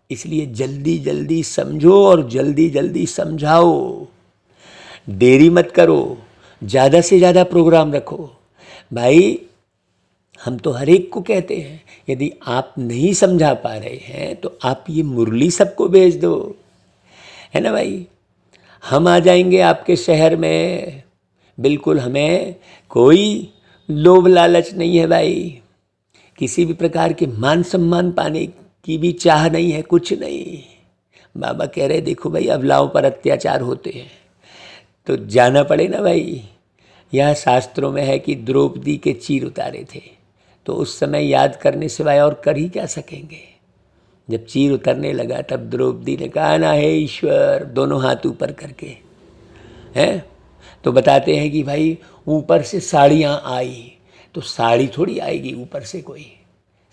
इसलिए जल्दी जल्दी समझो और जल्दी जल्दी समझाओ, देरी मत करो, ज़्यादा से ज़्यादा प्रोग्राम रखो भाई। हम तो हर एक को कहते हैं यदि आप नहीं समझा पा रहे हैं तो आप ये मुरली सबको भेज दो, है ना भाई। हम आ जाएंगे आपके शहर में, बिल्कुल हमें कोई लोभ लालच नहीं है भाई, किसी भी प्रकार के मान सम्मान पाने की भी चाह नहीं है, कुछ नहीं। बाबा कह रहे देखो भाई अबलाओं पर अत्याचार होते हैं तो जाना पड़े ना भाई। यह शास्त्रों में है कि द्रौपदी के चीर उतारे थे, तो उस समय याद करने सिवाय और कर ही क्या सकेंगे। जब चीर उतरने लगा तब द्रौपदी ने कहा ना हे ईश्वर, दोनों हाथ ऊपर करके, हैं। तो बताते हैं कि भाई ऊपर से साड़ियाँ आई, तो साड़ी थोड़ी आएगी ऊपर से कोई,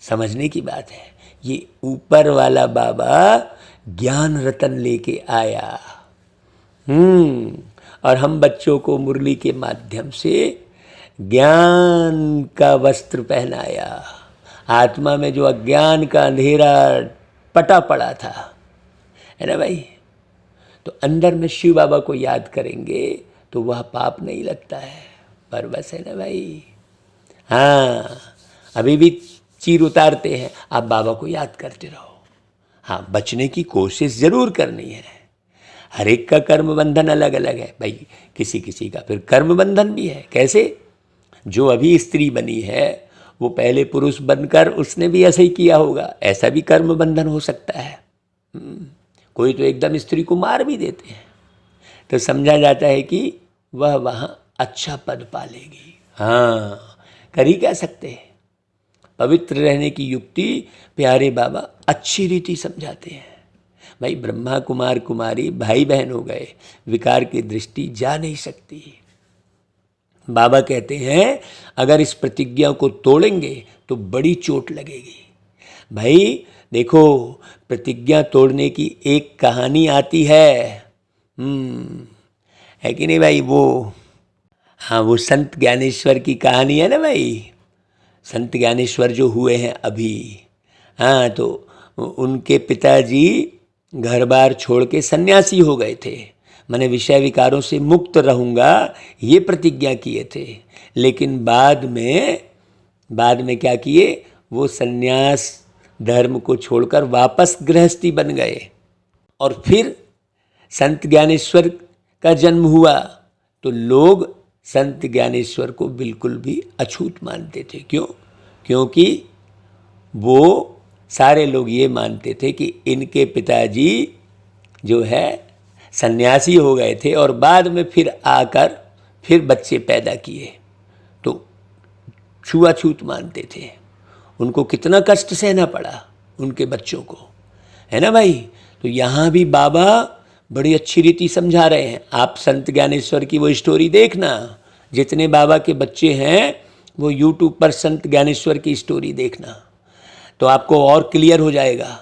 समझने की बात है। ये ऊपर वाला बाबा ज्ञान रतन लेके आया। और हम बच्चों को मुरली के माध्यम से ज्ञान का वस्त्र पहनाया। आत्मा में जो अज्ञान का अंधेरा पटा पड़ा था, है ना भाई, तो अंदर में शिव बाबा को याद करेंगे तो वह पाप नहीं लगता है, पर बस, है ना भाई। हाँ, अभी भी चीर उतारते हैं, आप बाबा को याद करते रहो। हाँ, बचने की कोशिश जरूर करनी है। हर एक का कर्म बंधन अलग अलग है भाई, किसी किसी का फिर कर्म बंधन भी है। कैसे? जो अभी स्त्री बनी है वो पहले पुरुष बनकर उसने भी ऐसा ही किया होगा, ऐसा भी कर्म बंधन हो सकता है। कोई तो एकदम स्त्री को मार भी देते हैं, तो समझा जाता है कि वह वहाँ अच्छा पद पालेगी। हाँ, कर ही क्या सकते हैं। पवित्र रहने की युक्ति प्यारे बाबा अच्छी रीति समझाते हैं भाई। ब्रह्मा कुमार कुमारी भाई बहन हो गए, विकार की दृष्टि जा नहीं सकती। बाबा कहते हैं अगर इस प्रतिज्ञा को तोड़ेंगे तो बड़ी चोट लगेगी। भाई देखो, प्रतिज्ञा तोड़ने की एक कहानी आती है कि नहीं भाई। वो संत ज्ञानेश्वर की कहानी है ना भाई। संत ज्ञानेश्वर जो हुए हैं अभी, हाँ, तो उनके पिताजी घर बार छोड़ के सन्यासी हो गए थे। मैंने विषय विकारों से मुक्त रहूँगा ये प्रतिज्ञा किए थे, लेकिन बाद में क्या किए, वो सन्यास धर्म को छोड़कर वापस गृहस्थी बन गए। और फिर संत ज्ञानेश्वर का जन्म हुआ तो लोग संत ज्ञानेश्वर को बिल्कुल भी अछूत मानते थे। क्यों? क्योंकि वो सारे लोग ये मानते थे कि इनके पिताजी जो है सन्यासी हो गए थे और बाद में फिर आकर फिर बच्चे पैदा किए, तो छुआछूत मानते थे। उनको कितना कष्ट सहना पड़ा उनके बच्चों को, है ना भाई। तो यहाँ भी बाबा बड़ी अच्छी रीति समझा रहे हैं। आप संत ज्ञानेश्वर की वो स्टोरी देखना, जितने बाबा के बच्चे हैं वो यूट्यूब पर संत ज्ञानेश्वर की स्टोरी देखना, तो आपको और क्लियर हो जाएगा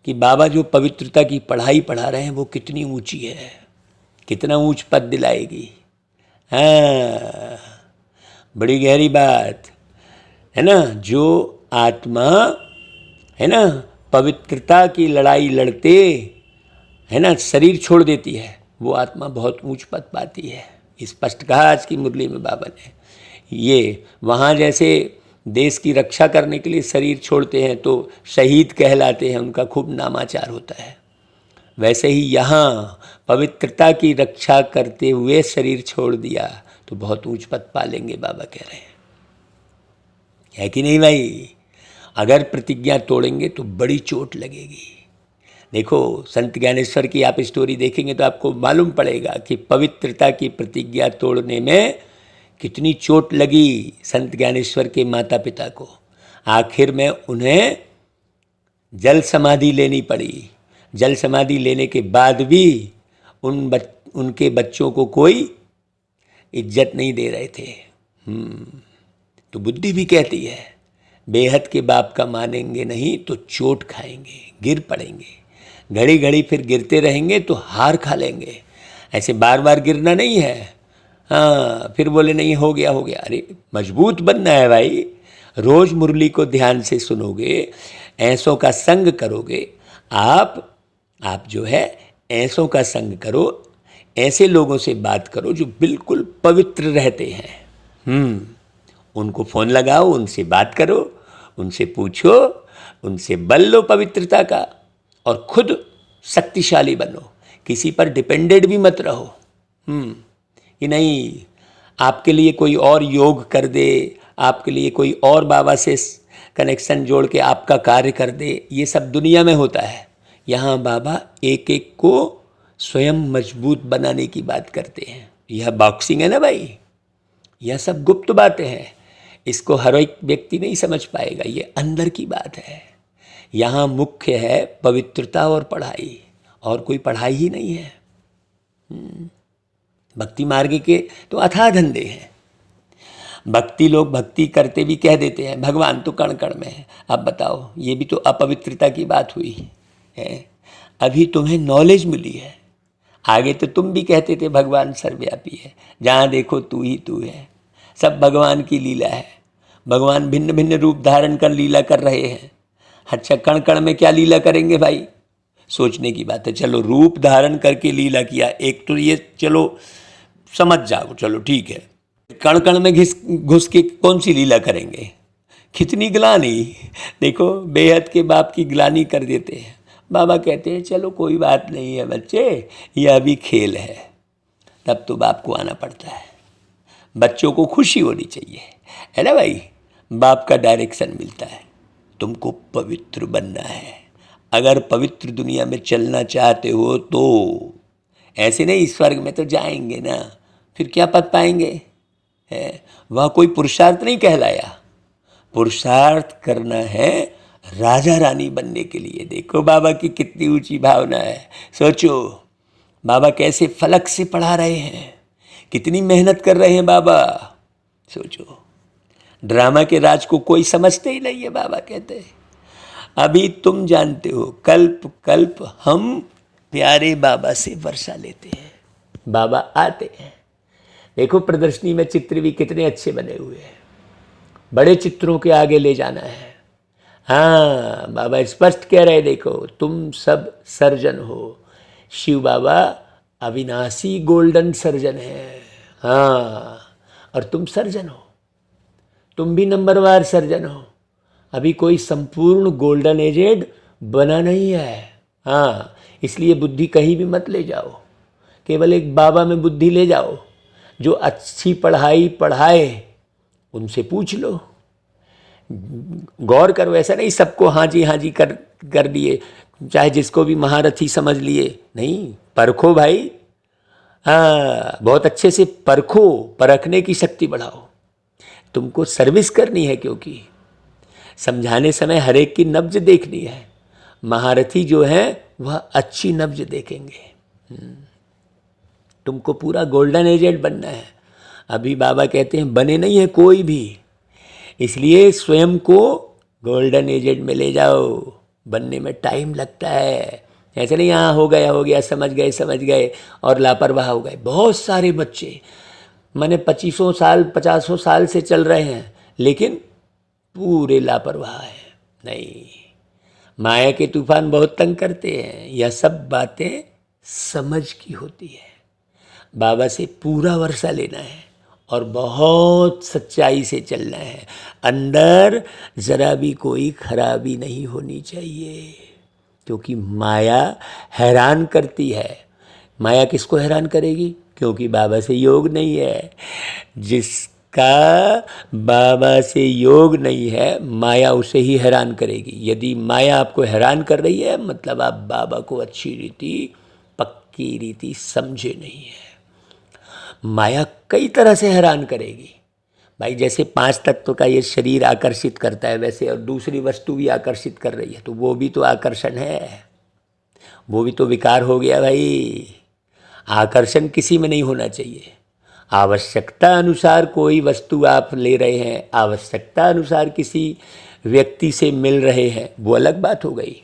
कि बाबा जो पवित्रता की पढ़ाई पढ़ा रहे हैं वो कितनी ऊंची है, कितना ऊंच पद दिलाएगी। हाँ, बड़ी गहरी बात है ना। जो आत्मा है ना पवित्रता की लड़ाई लड़ते है ना शरीर छोड़ देती है, वो आत्मा बहुत ऊंच पद पाती है। स्पष्ट कहा आज की मुरली में बाबा ने। ये वहाँ जैसे देश की रक्षा करने के लिए शरीर छोड़ते हैं तो शहीद कहलाते हैं, उनका खूब नामाचार होता है, वैसे ही यहाँ पवित्रता की रक्षा करते हुए शरीर छोड़ दिया तो बहुत ऊंच पद पा लेंगे, बाबा कह रहे हैं। है कि नहीं भाई? अगर प्रतिज्ञा तोड़ेंगे तो बड़ी चोट लगेगी। देखो संत ज्ञानेश्वर की आप स्टोरी देखेंगे तो आपको मालूम पड़ेगा कि पवित्रता की प्रतिज्ञा तोड़ने में कितनी चोट लगी संत ज्ञानेश्वर के माता पिता को। आखिर में उन्हें जल समाधि लेनी पड़ी। जल समाधि लेने के बाद भी उनके बच्चों को कोई इज्जत नहीं दे रहे थे। तो बुद्धि भी कहती है बेहद के बाप का मानेंगे नहीं तो चोट खाएंगे, गिर पड़ेंगे। घड़ी घड़ी फिर गिरते रहेंगे तो हार खा लेंगे। ऐसे बार बार गिरना नहीं है। हाँ, फिर बोले नहीं हो गया हो गया। अरे मजबूत बनना है भाई। रोज मुरली को ध्यान से सुनोगे, ऐसों का संग करोगे। आप जो है ऐसों का संग करो, ऐसे लोगों से बात करो जो बिल्कुल पवित्र रहते हैं। उनको फ़ोन लगाओ, उनसे बात करो, उनसे पूछो, उनसे बल लो पवित्रता का और खुद शक्तिशाली बनो। किसी पर डिपेंडेड भी मत रहो कि नहीं आपके लिए कोई और योग कर दे, आपके लिए कोई और बाबा से कनेक्शन जोड़ के आपका कार्य कर दे। ये सब दुनिया में होता है। यहाँ बाबा एक एक को स्वयं मजबूत बनाने की बात करते हैं। यह बॉक्सिंग है ना भाई, यह सब गुप्त बातें हैं। इसको हर एक व्यक्ति नहीं समझ पाएगा, ये अंदर की बात है। यहाँ मुख्य है पवित्रता और पढ़ाई, और कोई पढ़ाई ही नहीं है। भक्ति मार्ग के तो अथाह धंधे हैं। भक्ति लोग भक्ति करते भी कह देते हैं भगवान तो कण कण में है। अब बताओ, ये भी तो अपवित्रता की बात हुई है। अभी तुम्हें नॉलेज मिली है, आगे तो तुम भी कहते थे भगवान सर्वव्यापी है, जहाँ देखो तू ही तू है। सब भगवान की लीला है। भगवान भिन्न भिन्न रूप धारण कर लीला कर रहे हैं। अच्छा, कण कण में क्या लीला करेंगे भाई? सोचने की बात है। चलो रूप धारण करके लीला किया, एक तो ये चलो समझ जाओ, चलो ठीक है। कण कण में घुस के कौन सी लीला करेंगे? कितनी ग्लानी। देखो बेहद के बाप की ग्लानी कर देते हैं। बाबा कहते हैं चलो कोई बात नहीं है बच्चे, यह अभी खेल है। तब तो बाप को आना पड़ता है। बच्चों को खुशी होनी चाहिए, है ना भाई? बाप का डायरेक्शन मिलता है। तुमको पवित्र बनना है। अगर पवित्र दुनिया में चलना चाहते हो तो ऐसे नहीं स्वर्ग में तो जाएंगे ना, फिर क्या पद पाएंगे? है वह कोई पुरुषार्थ नहीं कहलाया। पुरुषार्थ करना है राजा रानी बनने के लिए। देखो बाबा की कितनी ऊंची भावना है। सोचो बाबा कैसे फलक से पढ़ा रहे हैं, कितनी मेहनत कर रहे हैं बाबा। सोचो ड्रामा के राज को कोई समझते ही नहीं है। बाबा कहते हैं अभी तुम जानते हो, कल्प कल्प हम प्यारे बाबा से वर्षा लेते हैं। बाबा आते हैं। देखो प्रदर्शनी में चित्र भी कितने अच्छे बने हुए हैं। बड़े चित्रों के आगे ले जाना है। हाँ, बाबा स्पष्ट कह रहे, देखो तुम सब सर्जन हो। शिव बाबा अविनाशी गोल्डन सर्जन है। हाँ, और तुम सर्जन हो, तुम भी नंबरवार सर्जन हो। अभी कोई संपूर्ण गोल्डन एजेड बना नहीं है। हाँ, इसलिए बुद्धि कहीं भी मत ले जाओ, केवल एक बाबा में बुद्धि ले जाओ जो अच्छी पढ़ाई पढ़ाए, उनसे पूछ लो, गौर करो। ऐसा नहीं सबको हाँ जी कर दिए, चाहे जिसको भी महारथी समझ लिए। नहीं, परखो भाई। हाँ, बहुत अच्छे से परखो, परखने की शक्ति बढ़ाओ। तुमको सर्विस करनी है, क्योंकि समझाने समय हर एक की नब्ज देखनी है। महारथी जो है वह अच्छी नब्ज देखेंगे। तुमको पूरा गोल्डन एजेड बनना है। अभी बाबा कहते हैं बने नहीं है कोई भी, इसलिए स्वयं को गोल्डन एजेड में ले जाओ। बनने में टाइम लगता है। ऐसे नहीं हाँ हो गया समझ गए और लापरवाह हो गए। बहुत सारे बच्चे मैंने 50 साल से चल रहे हैं लेकिन पूरे लापरवाह हैं। नहीं, माया के तूफान बहुत तंग करते हैं। यह सब बातें समझ की होती है। बाबा से पूरा वर्षा लेना है और बहुत सच्चाई से चलना है। अंदर ज़रा भी कोई खराबी नहीं होनी चाहिए, क्योंकि माया हैरान करती है। माया किसको हैरान करेगी? क्योंकि बाबा से योग नहीं है। जिसका बाबा से योग नहीं है माया उसे ही हैरान करेगी। यदि माया आपको हैरान कर रही है मतलब आप बाबा को अच्छी रीति, पक्की रीति समझे नहीं है। माया कई तरह से हैरान करेगी भाई। जैसे 5 तत्व का ये शरीर आकर्षित करता है वैसे और दूसरी वस्तु भी आकर्षित कर रही है, तो वो भी तो आकर्षण है, वो भी तो विकार हो गया भाई। आकर्षण किसी में नहीं होना चाहिए। आवश्यकता अनुसार कोई वस्तु आप ले रहे हैं, आवश्यकता अनुसार किसी व्यक्ति से मिल रहे हैं, वो अलग बात हो गई।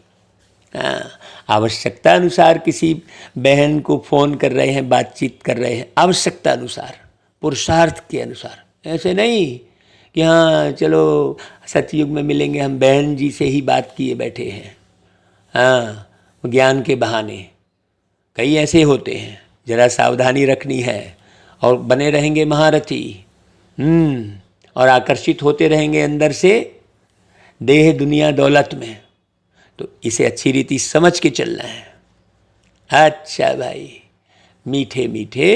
हाँ, आवश्यकता अनुसार किसी बहन को फ़ोन कर रहे हैं, बातचीत कर रहे हैं, आवश्यकता अनुसार, पुरुषार्थ के अनुसार। ऐसे नहीं कि हाँ चलो सतयुग में मिलेंगे, हम बहन जी से ही बात किए बैठे हैं, हाँ ज्ञान के बहाने। कई ऐसे होते हैं, ज़रा सावधानी रखनी है। और बने रहेंगे महारथी और आकर्षित होते रहेंगे अंदर से देह दुनिया दौलत में। तो इसे अच्छी रीति समझ के चलना है। अच्छा भाई, मीठे मीठे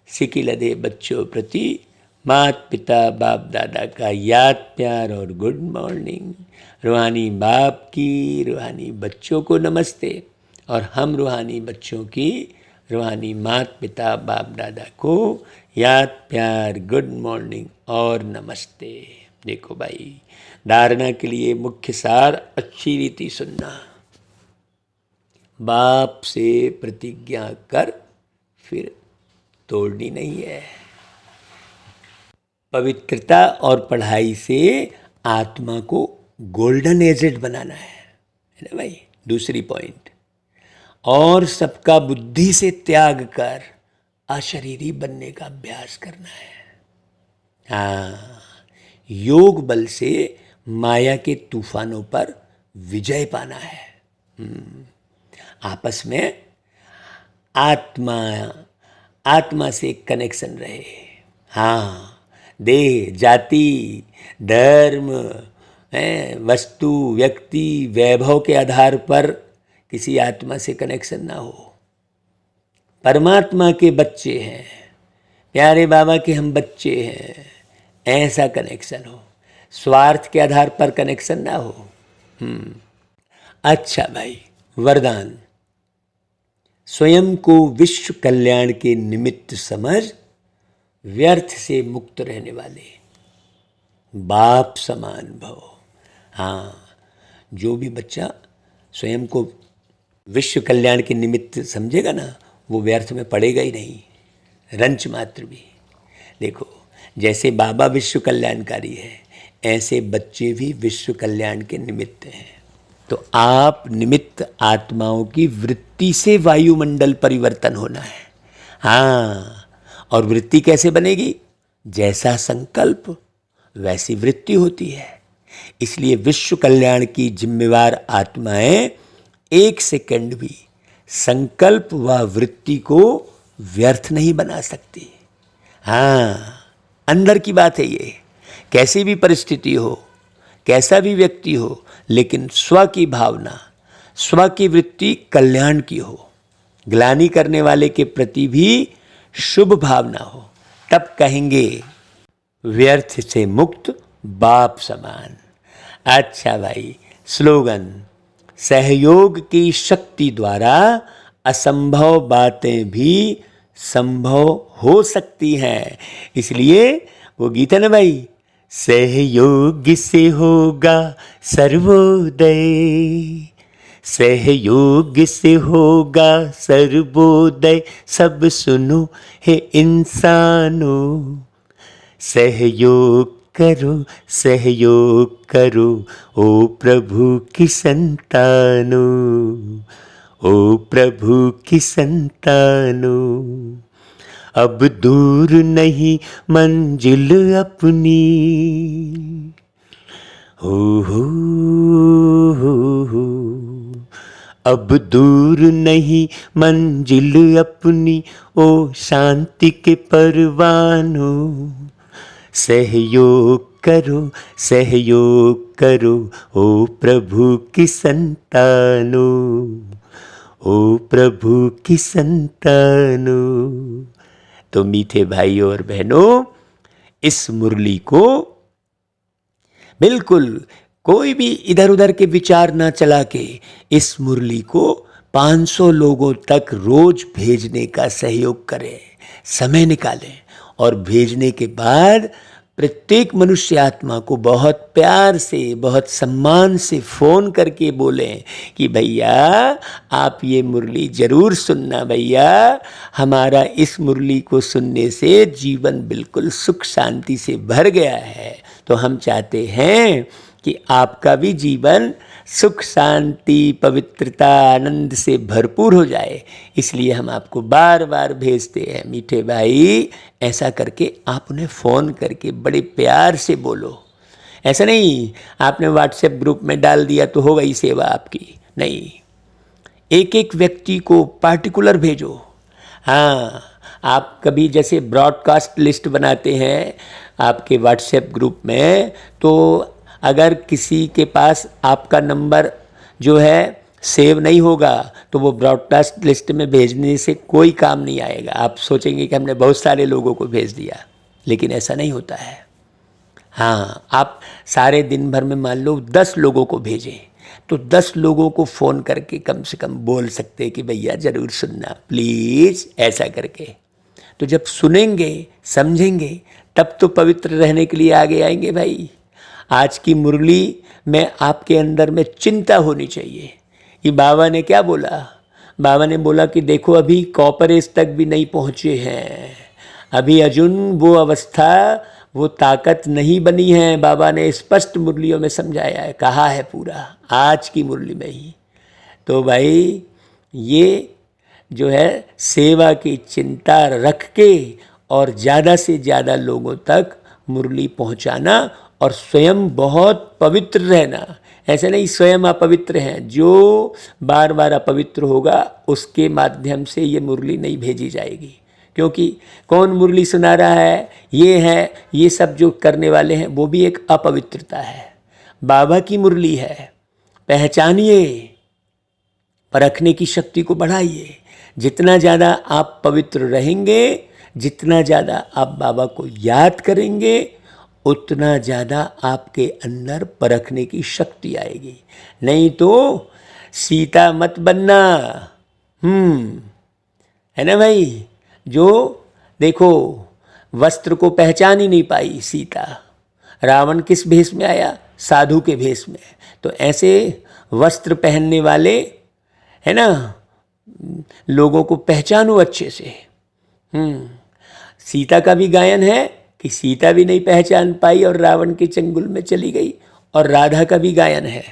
सिकिलधे बच्चों प्रति माता पिता बाप दादा का याद प्यार और गुड मॉर्निंग। रूहानी बाप की रूहानी बच्चों को नमस्ते और हम रूहानी बच्चों की रूहानी माता पिता बाप दादा को याद प्यार गुड मॉर्निंग और नमस्ते। देखो भाई, धारणा के लिए मुख्य सार अच्छी रीति सुनना। बाप से प्रतिज्ञा कर फिर तोड़नी नहीं है। पवित्रता और पढ़ाई से आत्मा को गोल्डन एजेड बनाना है ना भाई। दूसरी पॉइंट, और सबका बुद्धि से त्याग कर अशरीरी बनने का अभ्यास करना है। हाँ, योग बल से माया के तूफानों पर विजय पाना है। आपस में आत्मा से कनेक्शन रहे। हाँ, देह जाति धर्म वस्तु व्यक्ति वैभव के आधार पर किसी आत्मा से कनेक्शन ना हो। परमात्मा के बच्चे हैं, प्यारे बाबा के हम बच्चे हैं, ऐसा कनेक्शन हो। स्वार्थ के आधार पर कनेक्शन ना हो। अच्छा भाई, वरदान। स्वयं को विश्व कल्याण के निमित्त समझ व्यर्थ से मुक्त रहने वाले बाप समान भव। हाँ, जो भी बच्चा स्वयं को विश्व कल्याण के निमित्त समझेगा ना, वो व्यर्थ में पड़ेगा ही नहीं, रंच मात्र भी। देखो, जैसे बाबा विश्व कल्याणकारी है, ऐसे बच्चे भी विश्व कल्याण के निमित्त हैं। तो आप निमित्त आत्माओं की वृत्ति से वायुमंडल परिवर्तन होना है। हाँ, और वृत्ति कैसे बनेगी? जैसा संकल्प वैसी वृत्ति होती है। इसलिए विश्व कल्याण की जिम्मेवार आत्माएं एक सेकंड भी संकल्प व वृत्ति को व्यर्थ नहीं बना सकती। हाँ, अंदर की बात है ये। कैसी भी परिस्थिति हो, कैसा भी व्यक्ति हो, लेकिन स्व की भावना, स्व की वृत्ति कल्याण की हो, ग्लानि करने वाले के प्रति भी शुभ भावना हो, तब कहेंगे व्यर्थ से मुक्त बाप समान। अच्छा भाई, स्लोगन। सहयोग की शक्ति द्वारा असंभव बातें भी संभव हो सकती हैं। इसलिए वो गीत है ना भाई, सहयोग से होगा सर्वोदय, सहयोग से होगा सर्वोदय, सब सुनो हे इंसानों, सहयोग करो, सहयोग करो, ओ प्रभु की संतानो, ओ प्रभु की संतानो। अब दूर नहीं मंजिल अपनी, हो हो। अब दूर नहीं मंजिल अपनी, ओ शांति के परवानों। सहयोग करो, सहयोग करो, ओ प्रभु की संतानो, ओ प्रभु की संतानो। तो मीठे भाइयों और बहनों, इस मुरली को बिल्कुल कोई भी इधर उधर के विचार ना चला के इस मुरली को 500 लोगों तक रोज भेजने का सहयोग करें, समय निकालें और भेजने के बाद प्रत्येक मनुष्य आत्मा को बहुत प्यार से, बहुत सम्मान से फ़ोन करके बोलें कि भैया आप ये मुरली ज़रूर सुनना भैया, हमारा इस मुरली को सुनने से जीवन बिल्कुल सुख शांति से भर गया है। तो हम चाहते हैं कि आपका भी जीवन सुख शांति पवित्रता आनंद से भरपूर हो जाए, इसलिए हम आपको बार बार भेजते हैं। मीठे भाई, ऐसा करके आप उन्हें फ़ोन करके बड़े प्यार से बोलो। ऐसा नहीं आपने व्हाट्सएप ग्रुप में डाल दिया तो हो गई सेवा आपकी, नहीं, एक एक व्यक्ति को पार्टिकुलर भेजो। हाँ, आप कभी जैसे ब्रॉडकास्ट लिस्ट बनाते हैं आपके व्हाट्सएप ग्रुप में, तो अगर किसी के पास आपका नंबर जो है सेव नहीं होगा तो वो ब्रॉडकास्ट लिस्ट में भेजने से कोई काम नहीं आएगा। आप सोचेंगे कि हमने बहुत सारे लोगों को भेज दिया, लेकिन ऐसा नहीं होता है। हाँ, आप सारे दिन भर में मान लो 10 लोगों को भेजें तो 10 लोगों को फ़ोन करके कम से कम बोल सकते हैं कि भैया ज़रूर सुनना प्लीज़, ऐसा करके। तो जब सुनेंगे समझेंगे तब तो पवित्र रहने के लिए आगे आएंगे भाई। आज की मुरली में आपके अंदर में चिंता होनी चाहिए कि बाबा ने क्या बोला। बाबा ने बोला कि देखो अभी कॉपरेज तक भी नहीं पहुँचे हैं, अभी अर्जुन वो अवस्था वो ताकत नहीं बनी है। बाबा ने स्पष्ट मुरलियों में समझाया है, कहा है पूरा आज की मुरली में ही। तो भाई ये जो है सेवा की चिंता रख के और ज़्यादा से ज़्यादा लोगों तक मुरली पहुंचाना और स्वयं बहुत पवित्र रहना। ऐसे नहीं स्वयं अपवित्र हैं, जो बार बार अपवित्र होगा उसके माध्यम से ये मुरली नहीं भेजी जाएगी। क्योंकि कौन मुरली सुना रहा है, ये सब जो करने वाले हैं वो भी एक अपवित्रता है। बाबा की मुरली है, पहचानिए, परखने की शक्ति को बढ़ाइए। जितना ज़्यादा आप पवित्र रहेंगे, जितना ज़्यादा आप बाबा को याद करेंगे, उतना ज़्यादा आपके अंदर परखने की शक्ति आएगी। नहीं तो सीता मत बनना। है ना भाई, जो देखो वस्त्र को पहचान ही नहीं पाई सीता। रावण किस भेष में आया, साधु के भेष में। तो ऐसे वस्त्र पहनने वाले है ना लोगों को पहचानो अच्छे से। सीता का भी गायन है कि सीता भी नहीं पहचान पाई और रावण के चंगुल में चली गई। और राधा का भी गायन है,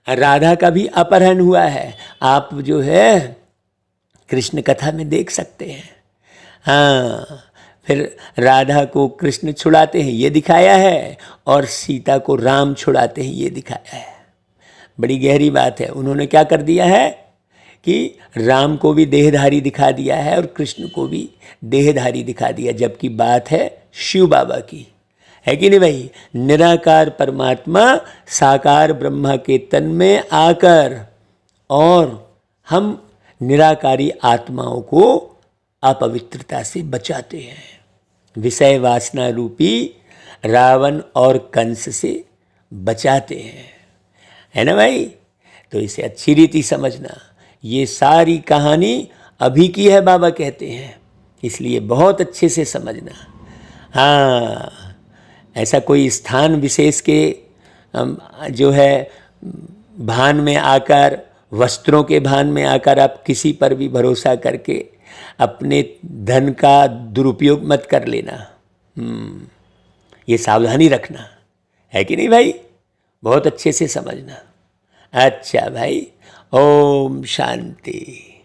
राधा का भी अपहरण हुआ है। आप जो है कृष्ण कथा में देख सकते हैं। हाँ, फिर राधा को कृष्ण छुड़ाते हैं ये दिखाया है, और सीता को राम छुड़ाते हैं ये दिखाया है। बड़ी गहरी बात है। उन्होंने क्या कर दिया है कि राम को भी देहधारी दिखा दिया है और कृष्ण को भी देहधारी दिखा दिया, जबकि बात है शिव बाबा की, है कि नहीं भाई। निराकार परमात्मा साकार ब्रह्मा के तन में आकर और हम निराकारी आत्माओं को अपवित्रता से बचाते हैं, विषय वासना रूपी रावण और कंस से बचाते हैं, है ना भाई। तो इसे अच्छी रीति समझना। ये सारी कहानी अभी की है बाबा कहते हैं, इसलिए बहुत अच्छे से समझना। हाँ, ऐसा कोई स्थान विशेष के जो है भान में आकर, वस्त्रों के भान में आकर आप किसी पर भी भरोसा करके अपने धन का दुरुपयोग मत कर लेना। ये सावधानी रखना है कि नहीं भाई, बहुत अच्छे से समझना। अच्छा भाई, ओम शांति।